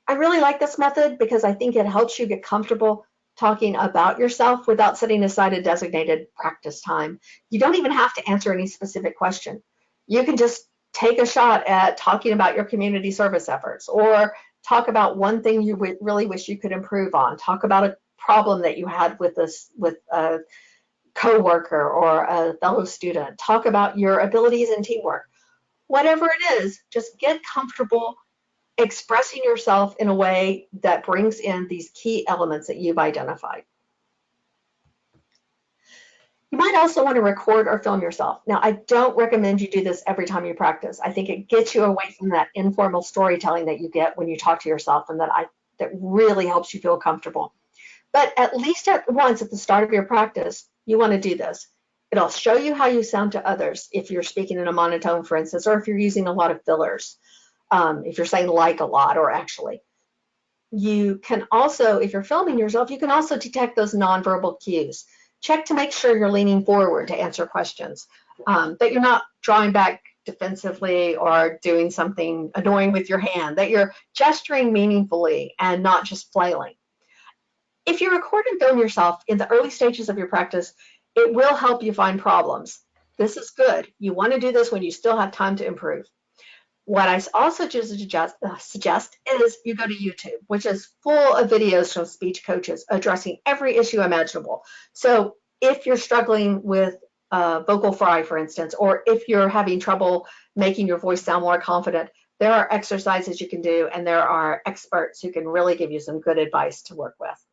I really like this method because I think it helps you get comfortable talking about yourself without setting aside a designated practice time. You don't even have to answer any specific question. You can just take a shot at talking about your community service efforts, or talk about one thing you really wish you could improve on. Talk about a problem that you had with a coworker or a fellow student. Talk about your abilities in teamwork. Whatever it is, just get comfortable expressing yourself in a way that brings in these key elements that you've identified. You might also want to record or film yourself. Now, I don't recommend you do this every time you practice. I think it gets you away from that informal storytelling that you get when you talk to yourself, and that really helps you feel comfortable. But at least at once at the start of your practice, you want to do this. It'll show you how you sound to others if you're speaking in a monotone, for instance, or if you're using a lot of fillers. If you're saying like a lot or actually. You can also, if you're filming yourself, you can also detect those nonverbal cues. Check to make sure you're leaning forward to answer questions, that you're not drawing back defensively or doing something annoying with your hand, that you're gesturing meaningfully and not just flailing. If you record and film yourself in the early stages of your practice, it will help you find problems. This is good. You want to do this when you still have time to improve. What I also just suggest is you go to YouTube, which is full of videos from speech coaches addressing every issue imaginable. So if you're struggling with vocal fry, for instance, or if you're having trouble making your voice sound more confident, there are exercises you can do, and there are experts who can really give you some good advice to work with.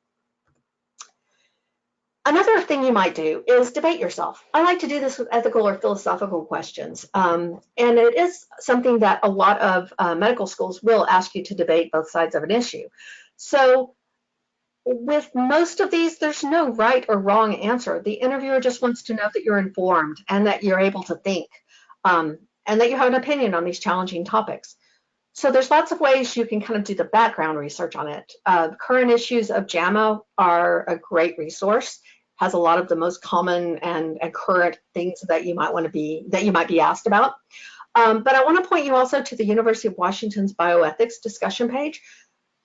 Another thing you might do is debate yourself. I like to do this with ethical or philosophical questions. And it is something that a lot of medical schools will ask you to debate both sides of an issue. So with most of these, there's no right or wrong answer. The interviewer just wants to know that you're informed and that you're able to think, and that you have an opinion on these challenging topics. So there's lots of ways you can kind of do the background research on it. Current issues of JAMA are a great resource. Has a lot of the most common and current things that you might be asked about. But I want to point you also to the University of Washington's bioethics discussion page.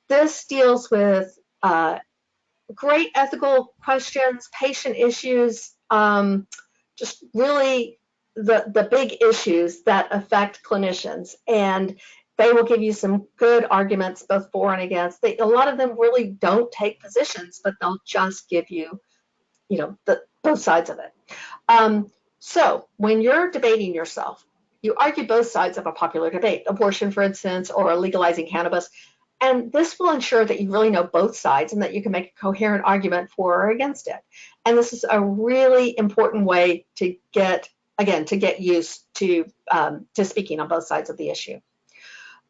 This deals with great ethical questions, patient issues, just really the big issues that affect clinicians. And they will give you some good arguments both for and against. A lot of them really don't take positions, but they'll just give you, both sides of it. So when you're debating yourself, you argue both sides of a popular debate, abortion, for instance, or legalizing cannabis. And this will ensure that you really know both sides and that you can make a coherent argument for or against it. And this is a really important way to get used to speaking on both sides of the issue.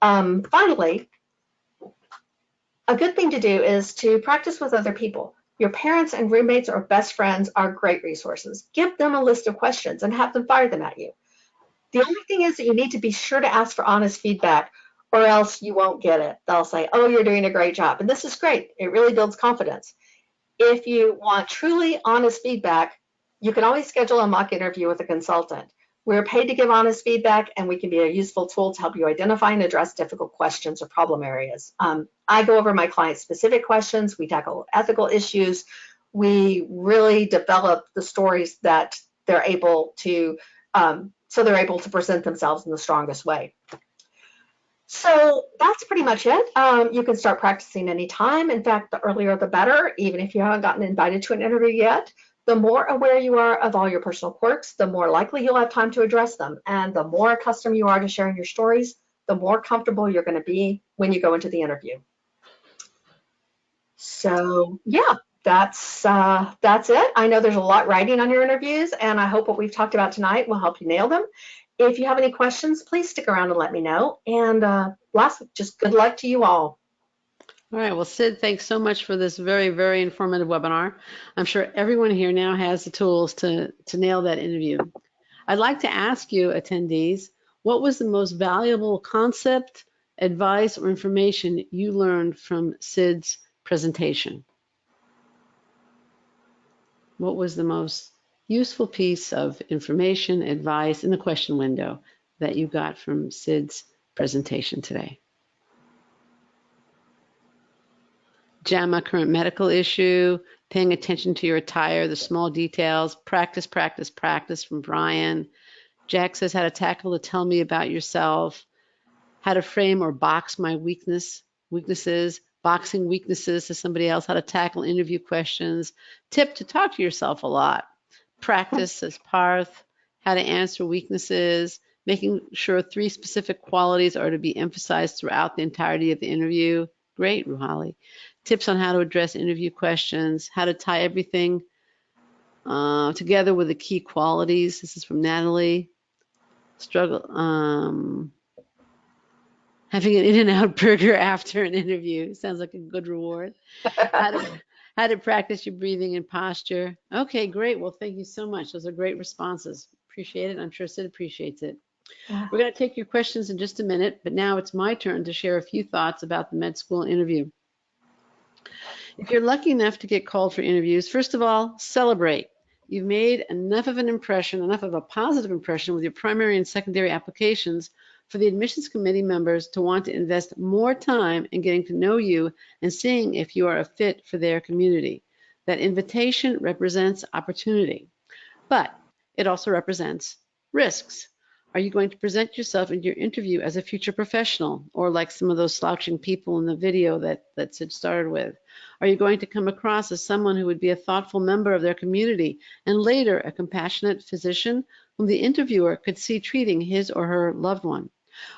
Finally, a good thing to do is to practice with other people. Your parents and roommates or best friends are great resources. Give them a list of questions and have them fire them at you. The only thing is that you need to be sure to ask for honest feedback or else you won't get it. They'll say, oh, you're doing a great job. And this is great. It really builds confidence. If you want truly honest feedback, you can always schedule a mock interview with a consultant. We're paid to give honest feedback, and we can be a useful tool to help you identify and address difficult questions or problem areas. I go over my clients' specific questions. We tackle ethical issues. We really develop the stories that they're able to, so they're able to present themselves in the strongest way. So that's pretty much it. You can start practicing anytime. In fact, the earlier the better, even if you haven't gotten invited to an interview yet. The more aware you are of all your personal quirks, the more likely you'll have time to address them. And the more accustomed you are to sharing your stories, the more comfortable you're going to be when you go into the interview. So yeah, that's it. I know there's a lot riding on your interviews, and I hope what we've talked about tonight will help you nail them. If you have any questions, please stick around and let me know. And last, just good luck to you all. All right. Well, Sid, thanks so much for this very, very informative webinar. I'm sure everyone here now has the tools to nail that interview. I'd like to ask you, attendees, what was the most valuable concept, advice, or information you learned from Sid's presentation? What was the most useful piece of information, advice in the question window that you got from Sid's presentation today? JAMA, current medical issue, paying attention to your attire, the small details, practice, practice, practice from Brian. Jack says how to tackle the tell me about yourself, how to frame or box my weaknesses, boxing weaknesses to somebody else, how to tackle interview questions, tip to talk to yourself a lot. Practice, says Parth, how to answer weaknesses, making sure 3 specific qualities are to be emphasized throughout the entirety of the interview. Great, Ruhali. Tips on how to address interview questions, how to tie everything together with the key qualities. This is from Natalie. Having an In-N-Out burger after an interview sounds like a good reward. How to practice your breathing and posture. Okay, great. Well, thank you so much. Those are great responses. Appreciate it. I'm sure Sid appreciates it. Yeah. We're going to take your questions in just a minute, but now it's my turn to share a few thoughts about the med school interview. If you're lucky enough to get called for interviews, first of all, celebrate. You've made enough of an impression, enough of a positive impression with your primary and secondary applications for the admissions committee members to want to invest more time in getting to know you and seeing if you are a fit for their community. That invitation represents opportunity, but it also represents risks. Are you going to present yourself in your interview as a future professional, or like some of those slouching people in the video that Sid started with? Are you going to come across as someone who would be a thoughtful member of their community and later a compassionate physician whom the interviewer could see treating his or her loved one?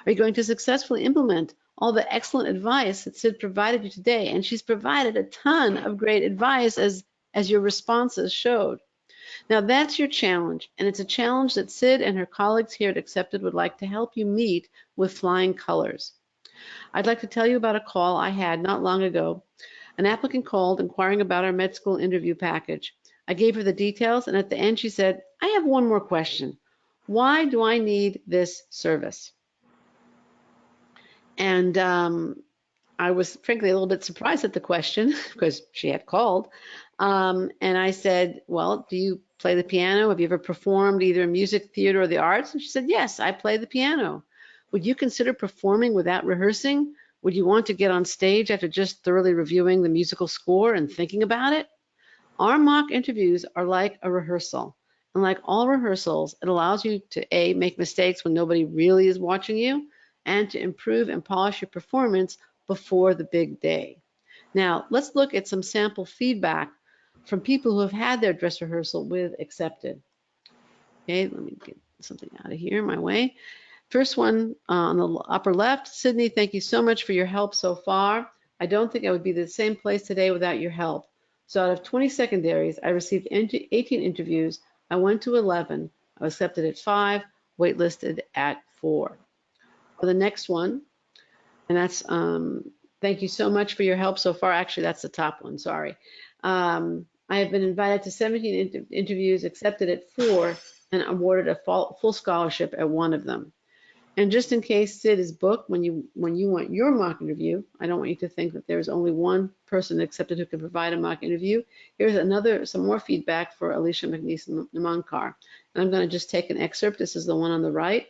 Are you going to successfully implement all the excellent advice that Sid provided you today? And she's provided a ton of great advice as your responses showed. Now that's your challenge, and it's a challenge that Sid and her colleagues here at Accepted would like to help you meet with flying colors. I'd like to tell you about a call I had not long ago. An applicant called inquiring about our med school interview package. I gave her the details, and at the end she said, I have one more question. Why do I need this service? And I was frankly a little bit surprised at the question because she had called. And I said, well, do you play the piano? Have you ever performed either in music, theater, or the arts? And she said, yes, I play the piano. Would you consider performing without rehearsing? Would you want to get on stage after just thoroughly reviewing the musical score and thinking about it? Our mock interviews are like a rehearsal. And like all rehearsals, it allows you to A, make mistakes when nobody really is watching you, and to improve and polish your performance before the big day. Now, let's look at some sample feedback from people who have had their dress rehearsal with Accepted. Okay, let me get something out of here my way. First one on the upper left, Sydney, thank you so much for your help so far. I don't think I would be the same place today without your help. So out of 20 secondaries, I received 18 interviews. I went to 11. I was accepted at 5, waitlisted at 4. For the next one, and that's thank you so much for your help so far. Actually, that's the top one, sorry. I have been invited to 17 interviews, accepted at 4, and awarded a full scholarship at one of them. And just in case Sid is booked when you want your mock interview, I don't want you to think that there's only one person accepted who can provide a mock interview. Here's some more feedback for Alicia McNeese Munkar. And I'm going to just take an excerpt. This is the one on the right.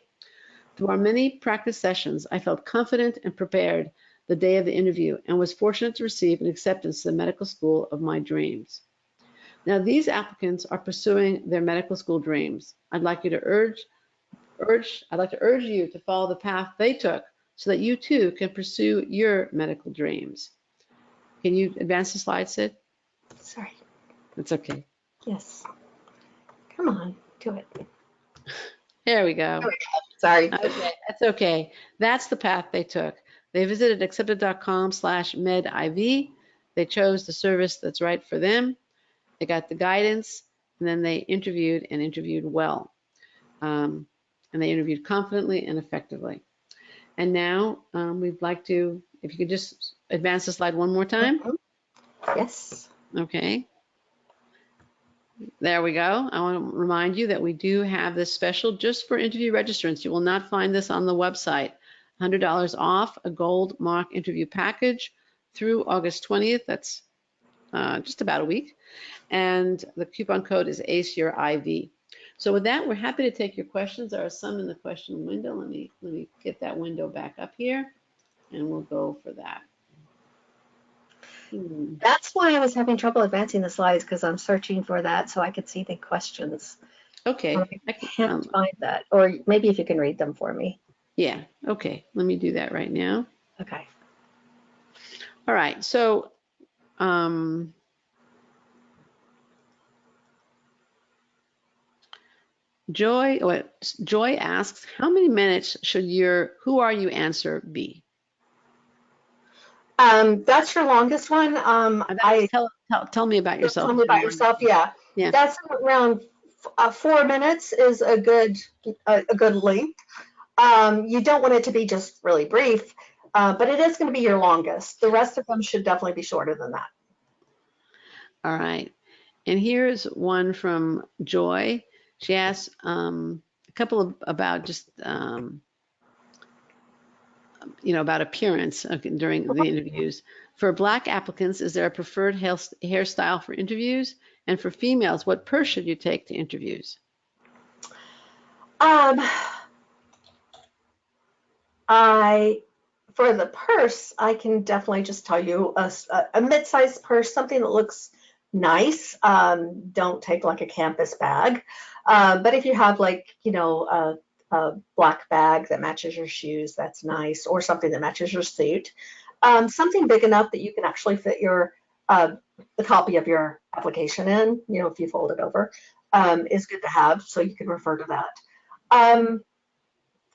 Through our many practice sessions, I felt confident and prepared the day of the interview and was fortunate to receive an acceptance to the medical school of my dreams. Now, these applicants are pursuing their medical school dreams. I'd like to urge you to follow the path they took so that you too can pursue your medical dreams. Can you advance the slide, Sid? Sorry. That's okay. Yes. Come on, do it. There we go. Sorry. Okay, that's okay. That's the path they took. They visited accepted.com/mediv. They chose the service that's right for them. They got the guidance, and then they interviewed well. And they interviewed confidently and effectively. And now we'd like to, if you could just advance the slide one more time. Yes. Okay. There we go. I want to remind you that we do have this special just for interview registrants. You will not find this on the website. $100 off a gold mock interview package through August 20th. That's just about a week. And the coupon code is ACE-YOUR-IV. So with that, we're happy to take your questions. There are some in the question window. Let me get that window back up here, and we'll go for that. That's why I was having trouble advancing the slides, because I'm searching for that so I could see the questions. Okay. I can't find that. Or maybe if you can read them for me. Yeah. Okay. Let me do that right now. Okay. All right. So Joy asks, how many minutes should your "who are you" answer be? That's your longest one. Tell me about yourself. Tell me about yourself. Yeah. Yeah. That's around 4 minutes is a good length. You don't want it to be just really brief, but it is going to be your longest. The rest of them should definitely be shorter than that. All right. And here's one from Joy. She asks a couple about just about appearance during the interviews. For Black applicants, is there a preferred hairstyle for interviews? And for females, what purse should you take to interviews? For the purse, I can definitely just tell you a mid-sized purse, something that looks nice. Don't take like a campus bag. But if you have like, a black bag that matches your shoes, that's nice, or something that matches your suit. Something big enough that you can actually fit the copy of your application in, if you fold it over, is good to have, so you can refer to that.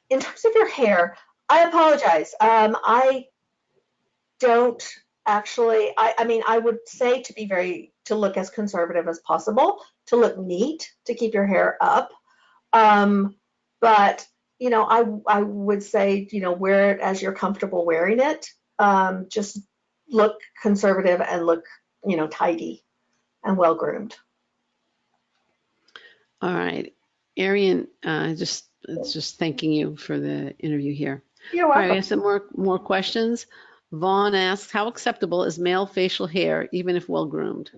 In terms of your hair, I apologize. I don't actually, I would say to look as conservative as possible, to look neat, to keep your hair up. But, I would say, wear it as you're comfortable wearing it. Just look conservative and look, tidy and well-groomed. All right. Arian, just thanking you for the interview here. You're welcome. All right, we have some more questions. Vaughn asks, how acceptable is male facial hair, even if well-groomed?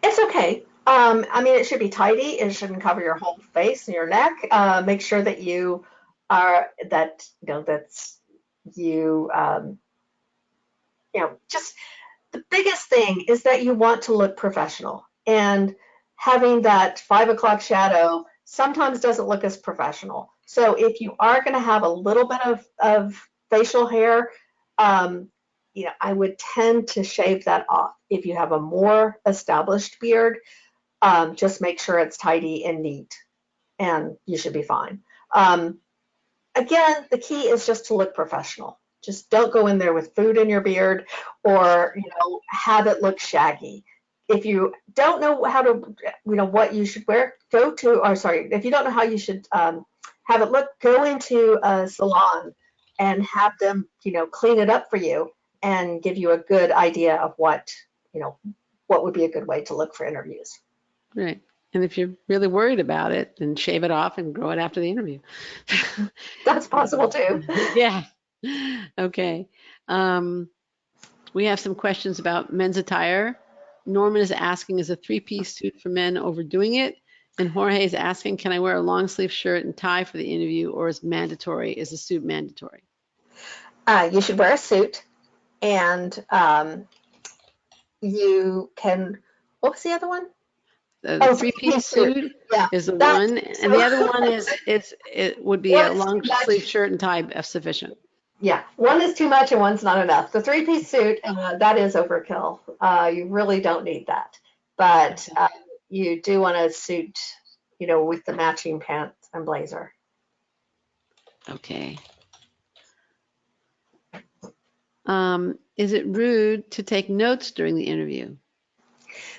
It's okay. It should be tidy. It shouldn't cover your whole face and your neck. Make sure that just the biggest thing is that you want to look professional. And having that 5 o'clock shadow sometimes doesn't look as professional. So if you are going to have a little bit of facial hair, I would tend to shave that off. If you have a more established beard, just make sure it's tidy and neat, and you should be fine. Again, the key is just to look professional. Just don't go in there with food in your beard or, have it look shaggy. If you don't know how to, what you should wear, if you don't know how you should have it look, go into a salon and have them, clean it up for you and give you a good idea of what what would be a good way to look for interviews. Right. And if you're really worried about it, then shave it off and grow it after the interview. That's possible too. Yeah. Okay. Um, we have some questions about men's attire. Norman is asking, is a three-piece suit for men overdoing it? And Jorge is asking, can I wear a long sleeve shirt and tie for the interview, or is the suit mandatory? You should wear a suit, and you can, what was the other one? The Oh, three-piece three-piece suit. suit Yeah, is the that, one, and the other so one it would be one a is too long much. sleeve shirt and tie sufficient. Yeah, one is too much and one's not enough. The three-piece suit, that is overkill. You really don't need that. But you do want a suit, with the matching pants and blazer. Okay. Is it rude to take notes during the interview?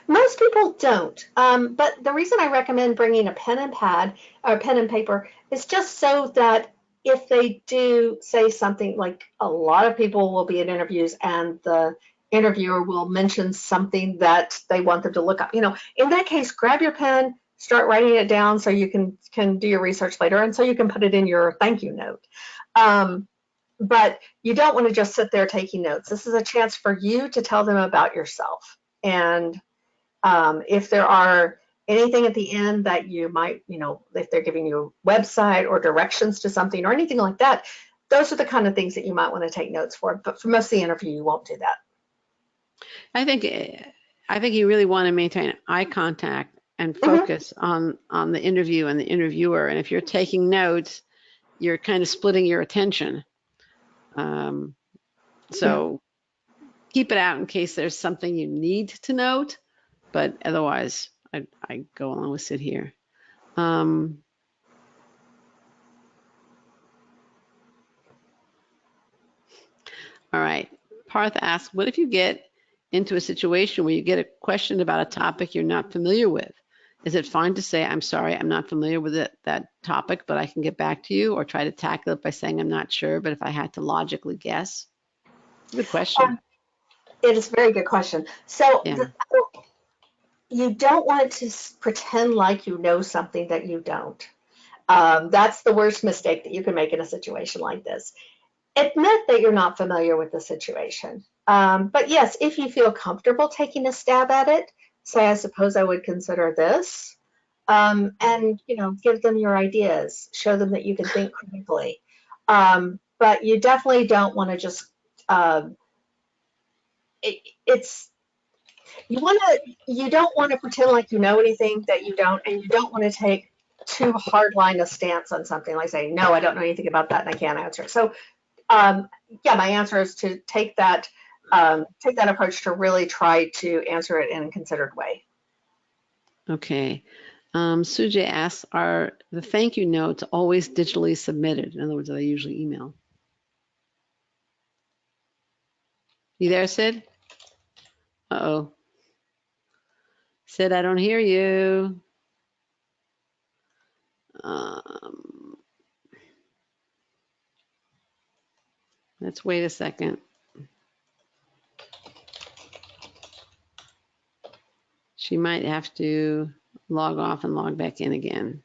Most people don't. But the reason I recommend bringing a pen and pad or pen and paper is just so that if they do say something, like a lot of people will be at interviews and the interviewer will mention something that they want them to look up. In that case, grab your pen, start writing it down so you can do your research later, and so you can put it in your thank you note. But you don't want to just sit there taking notes. This is a chance for you to tell them about yourself. And if there are anything at the end that you might, if they're giving you a website or directions to something or anything like that, those are the kind of things that you might want to take notes for. But for most of the interview, you won't do that. I think you really want to maintain eye contact and focus on the interview and the interviewer. And if you're taking notes, you're kind of splitting your attention. So keep it out in case there's something you need to note, but otherwise, I go along with sit here. All right. Parth asks, what if you get into a situation where you get a question about a topic you're not familiar with? Is it fine to say, I'm sorry, I'm not familiar with that topic, but I can get back to you, or try to tackle it by saying, I'm not sure, but if I had to logically guess? Good question. It is a very good question. So Yeah. you don't want to pretend like you know something that you don't. That's the worst mistake that you can make in a situation like this. Admit that you're not familiar with the situation. But yes, if you feel comfortable taking a stab at it, say, I suppose I would consider this, and give them your ideas, show them that you can think critically. But you definitely don't want to just it's you don't want to pretend like you know anything that you don't, and you don't want to take too hard line a stance on something, like saying, no, I don't know anything about that and I can't answer it. So yeah, my answer is to take that approach, to really try to answer it in a considered way. Okay. Sujay asks, are the thank you notes always digitally submitted? In other words, are they usually email? You there, Sid? Uh-oh. Sid, I don't hear you. Let's wait a second. She might have to log off and log back in again.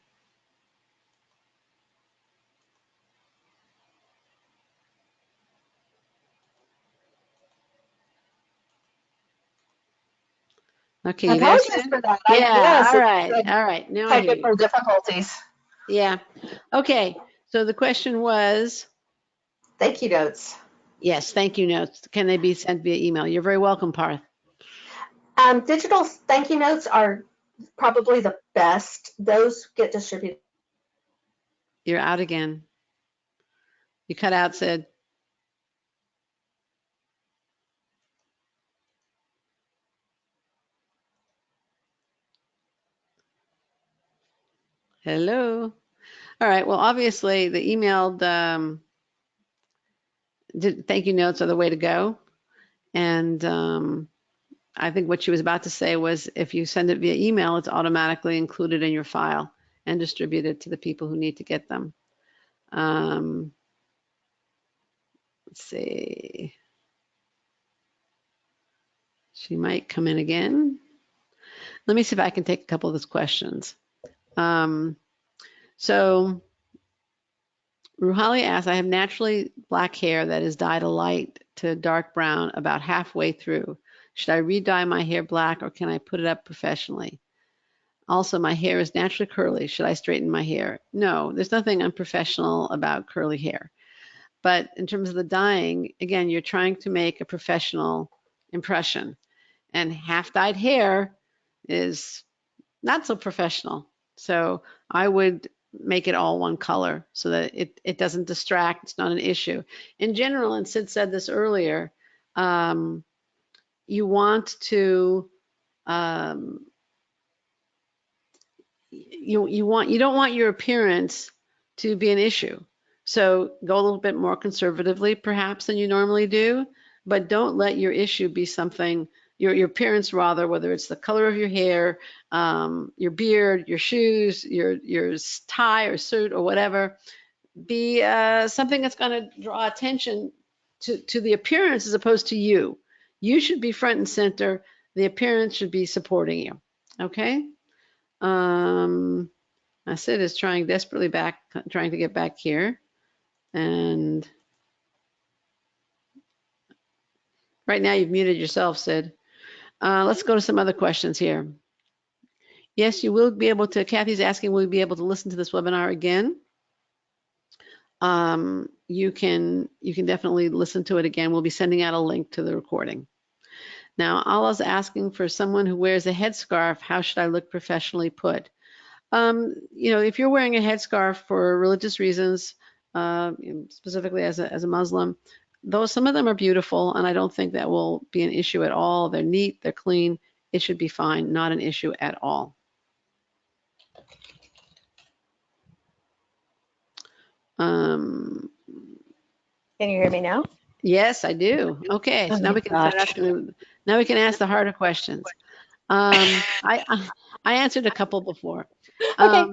Okay, you there, Apologies Sid? for that. Yeah, Yes, all it's right, all right. Now I hear you. technical difficulties. Yeah. Okay, so the question was, Thank you notes. yes, thank you notes. Can they be sent via email? You're very welcome, Parth. Digital thank you notes are probably the best. Those get distributed. You're out again. You cut out, Sid. Hello. All right, well, obviously the emailed thank you notes are the way to go. And I think what she was about to say was, if you send it via email, it's automatically included in your file and distributed to the people who need to get them. Let's see. She might come in again. Let me see if I can take a couple of those questions. So Ruhali asks, I have naturally black hair that is dyed a light to dark brown about halfway through. Should I re-dye my hair black or can I put it up professionally? Also, my hair is naturally curly. Should I straighten my hair? No, there's nothing unprofessional about curly hair. But in terms of the dyeing, again, you're trying to make a professional impression. And half-dyed hair is not so professional. So I would make it all one color so that it doesn't distract. It's not an issue. In general, and Sid said this earlier, you want to you don't want your appearance to be an issue. So go a little bit more conservatively perhaps than you normally do, but don't let your issue be something, your appearance rather, whether it's the color of your hair, your beard, your shoes, your tie or suit or whatever, be something that's going to draw attention to the appearance as opposed to you. You should be front and center. The appearance should be supporting you. Okay? Sid is trying desperately trying to get back here. And right now you've muted yourself, Sid. Let's go to some other questions here. Yes, you will be able to, Kathy's asking, will you be able to listen to this webinar again? You can definitely listen to it again. We'll be sending out a link to the recording. Now, Allah's asking for someone who wears a headscarf, how should I look professionally put? If you're wearing a headscarf for religious reasons, specifically as a Muslim, though some of them are beautiful, and I don't think that will be an issue at all. They're neat, they're clean. It should be fine, not an issue at all. Can you hear me now? Yes, I do. Okay, so now we can start asking. Now we can ask the harder questions. I answered a couple before. Okay.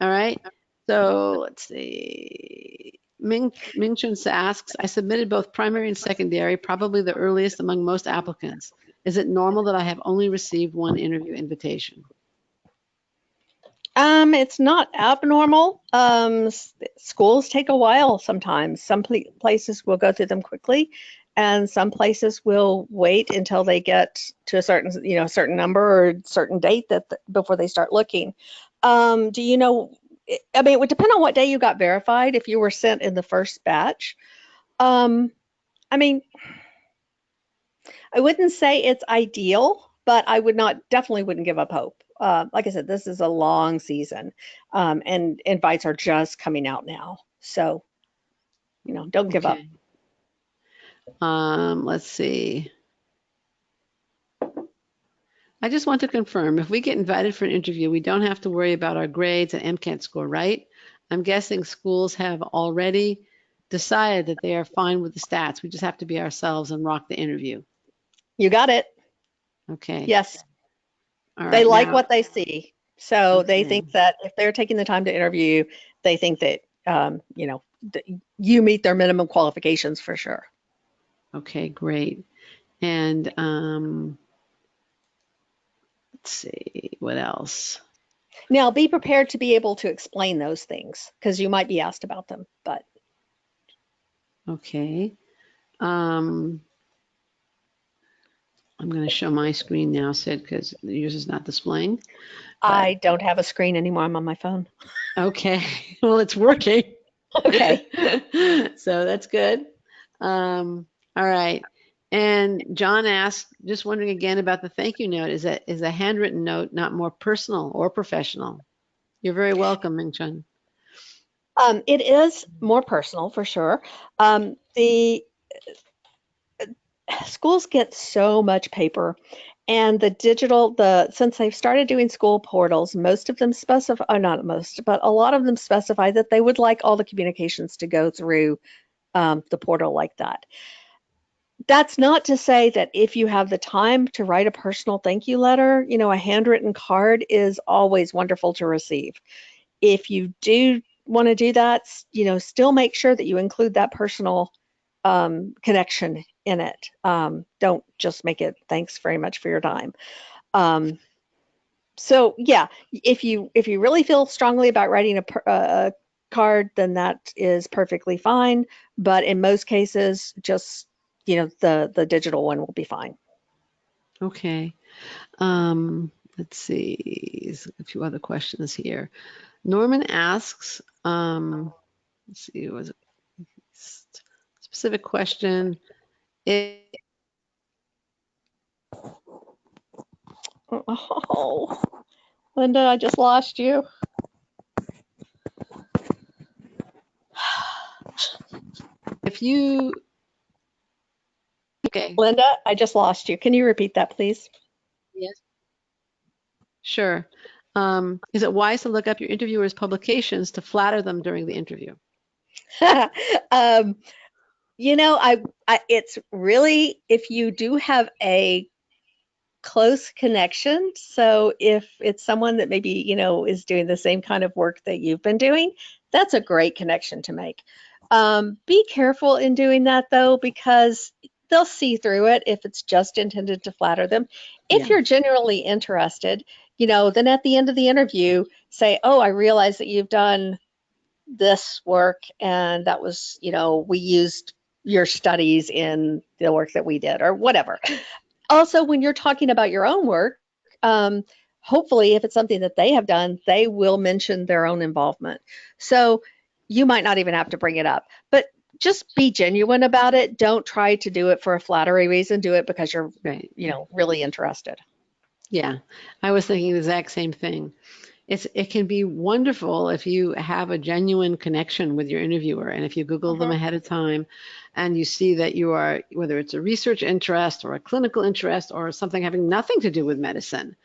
All right. So let's see. Ming Chun asks, I submitted both primary and secondary, probably the earliest among most applicants. Is it normal that I have only received one interview invitation? It's not abnormal. Schools take a while sometimes. Some places will go through them quickly, and some places will wait until they get to a certain number or a certain date before they start looking. Do you know? I mean, it would depend on what day you got verified. If you were sent in the first batch, I mean, I wouldn't say it's ideal, but I definitely wouldn't give up hope. Like I said, this is a long season, and invites are just coming out now. So, don't give up. Let's see. I just want to confirm, if we get invited for an interview, we don't have to worry about our grades and MCAT score, right? I'm guessing schools have already decided that they are fine with the stats. We just have to be ourselves and rock the interview. You got it. Okay. Yes. All right, they like what they see. So okay. They think that if they're taking the time to interview, they think that, you meet their minimum qualifications for sure. Okay, great. And let's see, what else? Now, be prepared to be able to explain those things because you might be asked about them, but. Okay. I'm going to show my screen now, Sid, because yours is not displaying. I don't have a screen anymore. I'm on my phone. Okay. Well, it's working. Okay. So that's good. All right. And John asked, just wondering again about the thank you note. Is a handwritten note not more personal or professional? You're very welcome, Ming Chun. It is more personal for sure. The schools get so much paper, and since they've started doing school portals, most of them specify, not most, but a lot of them specify that they would like all the communications to go through the portal like that. That's not to say that if you have the time to write a personal thank you letter, a handwritten card is always wonderful to receive. If you do want to do that, still make sure that you include that personal connection in it. Don't just make it thanks very much for your time. Um, so yeah, if you really feel strongly about writing a card, then that is perfectly fine. But in most cases, just the digital one will be fine. Okay. Let's see. There's a few other questions here. Norman asks, let's see, was it specific question? If Oh, Linda, I just lost you. you, okay, Linda, I just lost you. Can you repeat that, please? yes, sure. Is it wise to look up your interviewer's publications to flatter them during the interview? um, it's really if you do have a close connection. So if it's someone that maybe, is doing the same kind of work that you've been doing, that's a great connection to make. Be careful in doing that though, because they'll see through it if it's just intended to flatter them. If Yeah, you're genuinely interested, then at the end of the interview, say, oh, I realize that you've done this work and that was, we used your studies in the work that we did or whatever. Also, when you're talking about your own work, hopefully, if it's something that they have done, they will mention their own involvement. So you might not even have to bring it up, but just be genuine about it. Don't try to do it for a flattery reason. Do it because you're, right. really interested. Yeah, I was thinking the exact same thing. It can be wonderful if you have a genuine connection with your interviewer, and if you Google them Mhm. ahead of time, and you see that you are, whether it's a research interest or a clinical interest or something having nothing to do with medicine,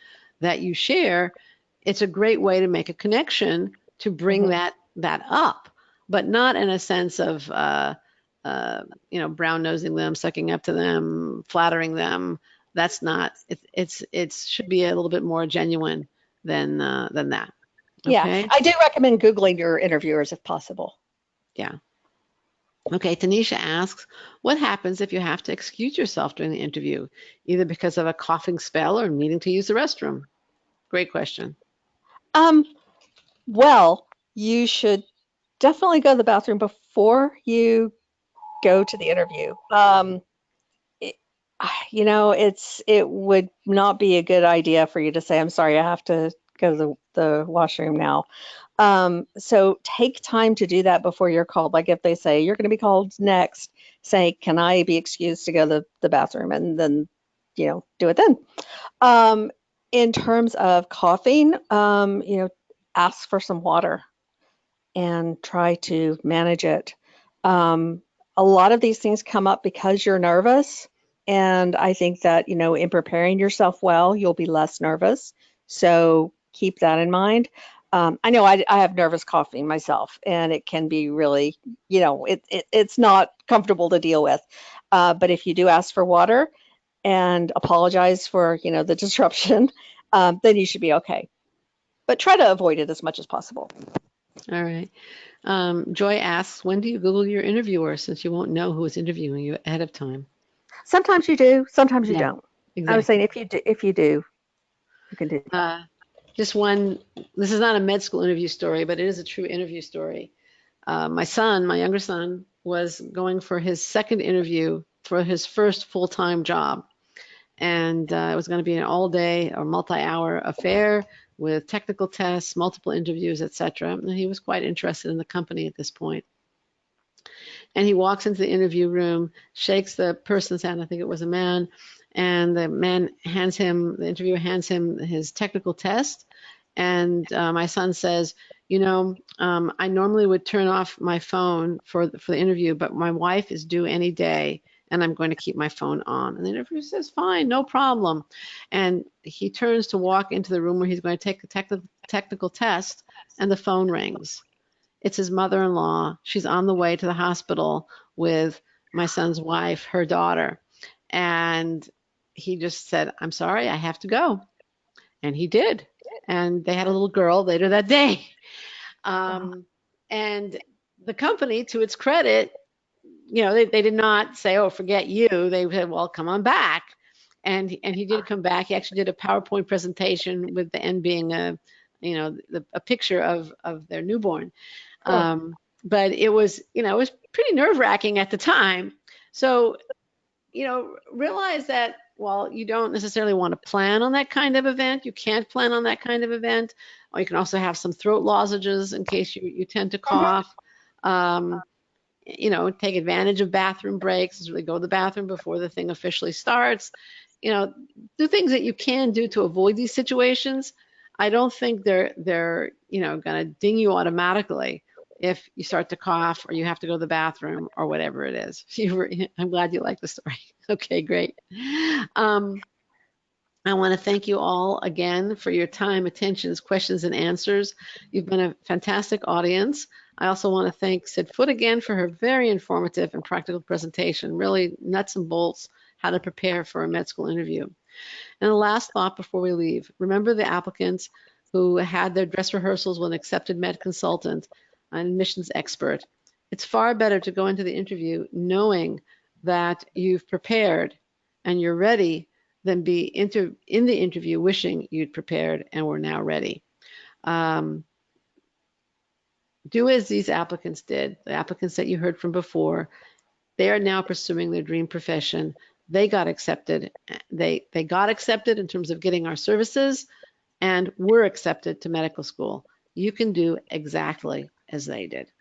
that you share. It's a great way to make a connection to bring Mhm. that up, but not in a sense of brown nosing them, sucking up to them, flattering them. That's not. It should be a little bit more genuine than that. Yeah, Okay. I do recommend Googling your interviewers if possible. Yeah. Okay. Tanisha asks, what happens if you have to excuse yourself during the interview, either because of a coughing spell or needing to use the restroom? Great question. Um, well, you should definitely go to the bathroom before you go to the interview. It, it would not be a good idea for you to say, I'm sorry, I have to go to the washroom now. So take time to do that before you're called. Like if they say you're going to be called next, say, can I be excused to go to the bathroom? And then, do it then. Um, in terms of coughing, ask for some water and try to manage it. Um, a lot of these things come up because you're nervous. And I think that, in preparing yourself well, you'll be less nervous. So keep that in mind. I know I have nervous coughing myself, and it can be really, it's not comfortable to deal with. But if you do ask for water and apologize for, the disruption, then you should be okay. But try to avoid it as much as possible. All right. Joy asks, when do you Google your interviewer since you won't know who is interviewing you ahead of time? Sometimes you do, sometimes you Yeah, don't. I was saying exactly. if you do, you can do that. Uh, just one, this is not a med school interview story, but it is a true interview story. My younger son, was going for his second interview for his first full-time job. And it was going to be an all-day or multi-hour affair with technical tests, multiple interviews, etc. And he was quite interested in the company at this point. And he walks into the interview room, shakes the person's hand, I think it was a man, and the interviewer hands him his technical test. And my son says, I normally would turn off my phone for the interview, but my wife is due any day, and I'm going to keep my phone on. And the interviewer says, fine, no problem. And he turns to walk into the room where he's going to take the technical test, and the phone rings. It's his mother-in-law. She's on the way to the hospital with my son's wife, her daughter. And he just said, I'm sorry, I have to go. And he did. And they had a little girl later that day. Wow. Um, and the company, to its credit, they did not say, oh, forget you. They said, well, come on back. And he did come back. He actually did a PowerPoint presentation with the end being a picture of their newborn. Cool. But it was, it was pretty nerve wracking at the time. So, realize that while you don't necessarily want to plan on that kind of event, you can't plan on that kind of event. Or you can also have some throat lozenges in case you tend to cough. Um, take advantage of bathroom breaks, really go to the bathroom before the thing officially starts. Do things that you can do to avoid these situations. I don't think they're going to ding you automatically if you start to cough or you have to go to the bathroom or whatever it is. I'm glad you like the story. Okay, great. I want to thank you all again for your time, attentions, questions, and answers. You've been a fantastic audience. I also want to thank Sid Foot again for her very informative and practical presentation, really nuts and bolts, how to prepare for a med school interview. And the last thought before we leave, remember the applicants who had their dress rehearsals with an accepted med consultant, an admissions expert. It's far better to go into the interview knowing that you've prepared and you're ready than be in the interview wishing you'd prepared and were now ready. Do as these applicants did, the applicants that you heard from before. They are now pursuing their dream profession. They got accepted. They got accepted in terms of getting our services and were accepted to medical school. You can do exactly as they did.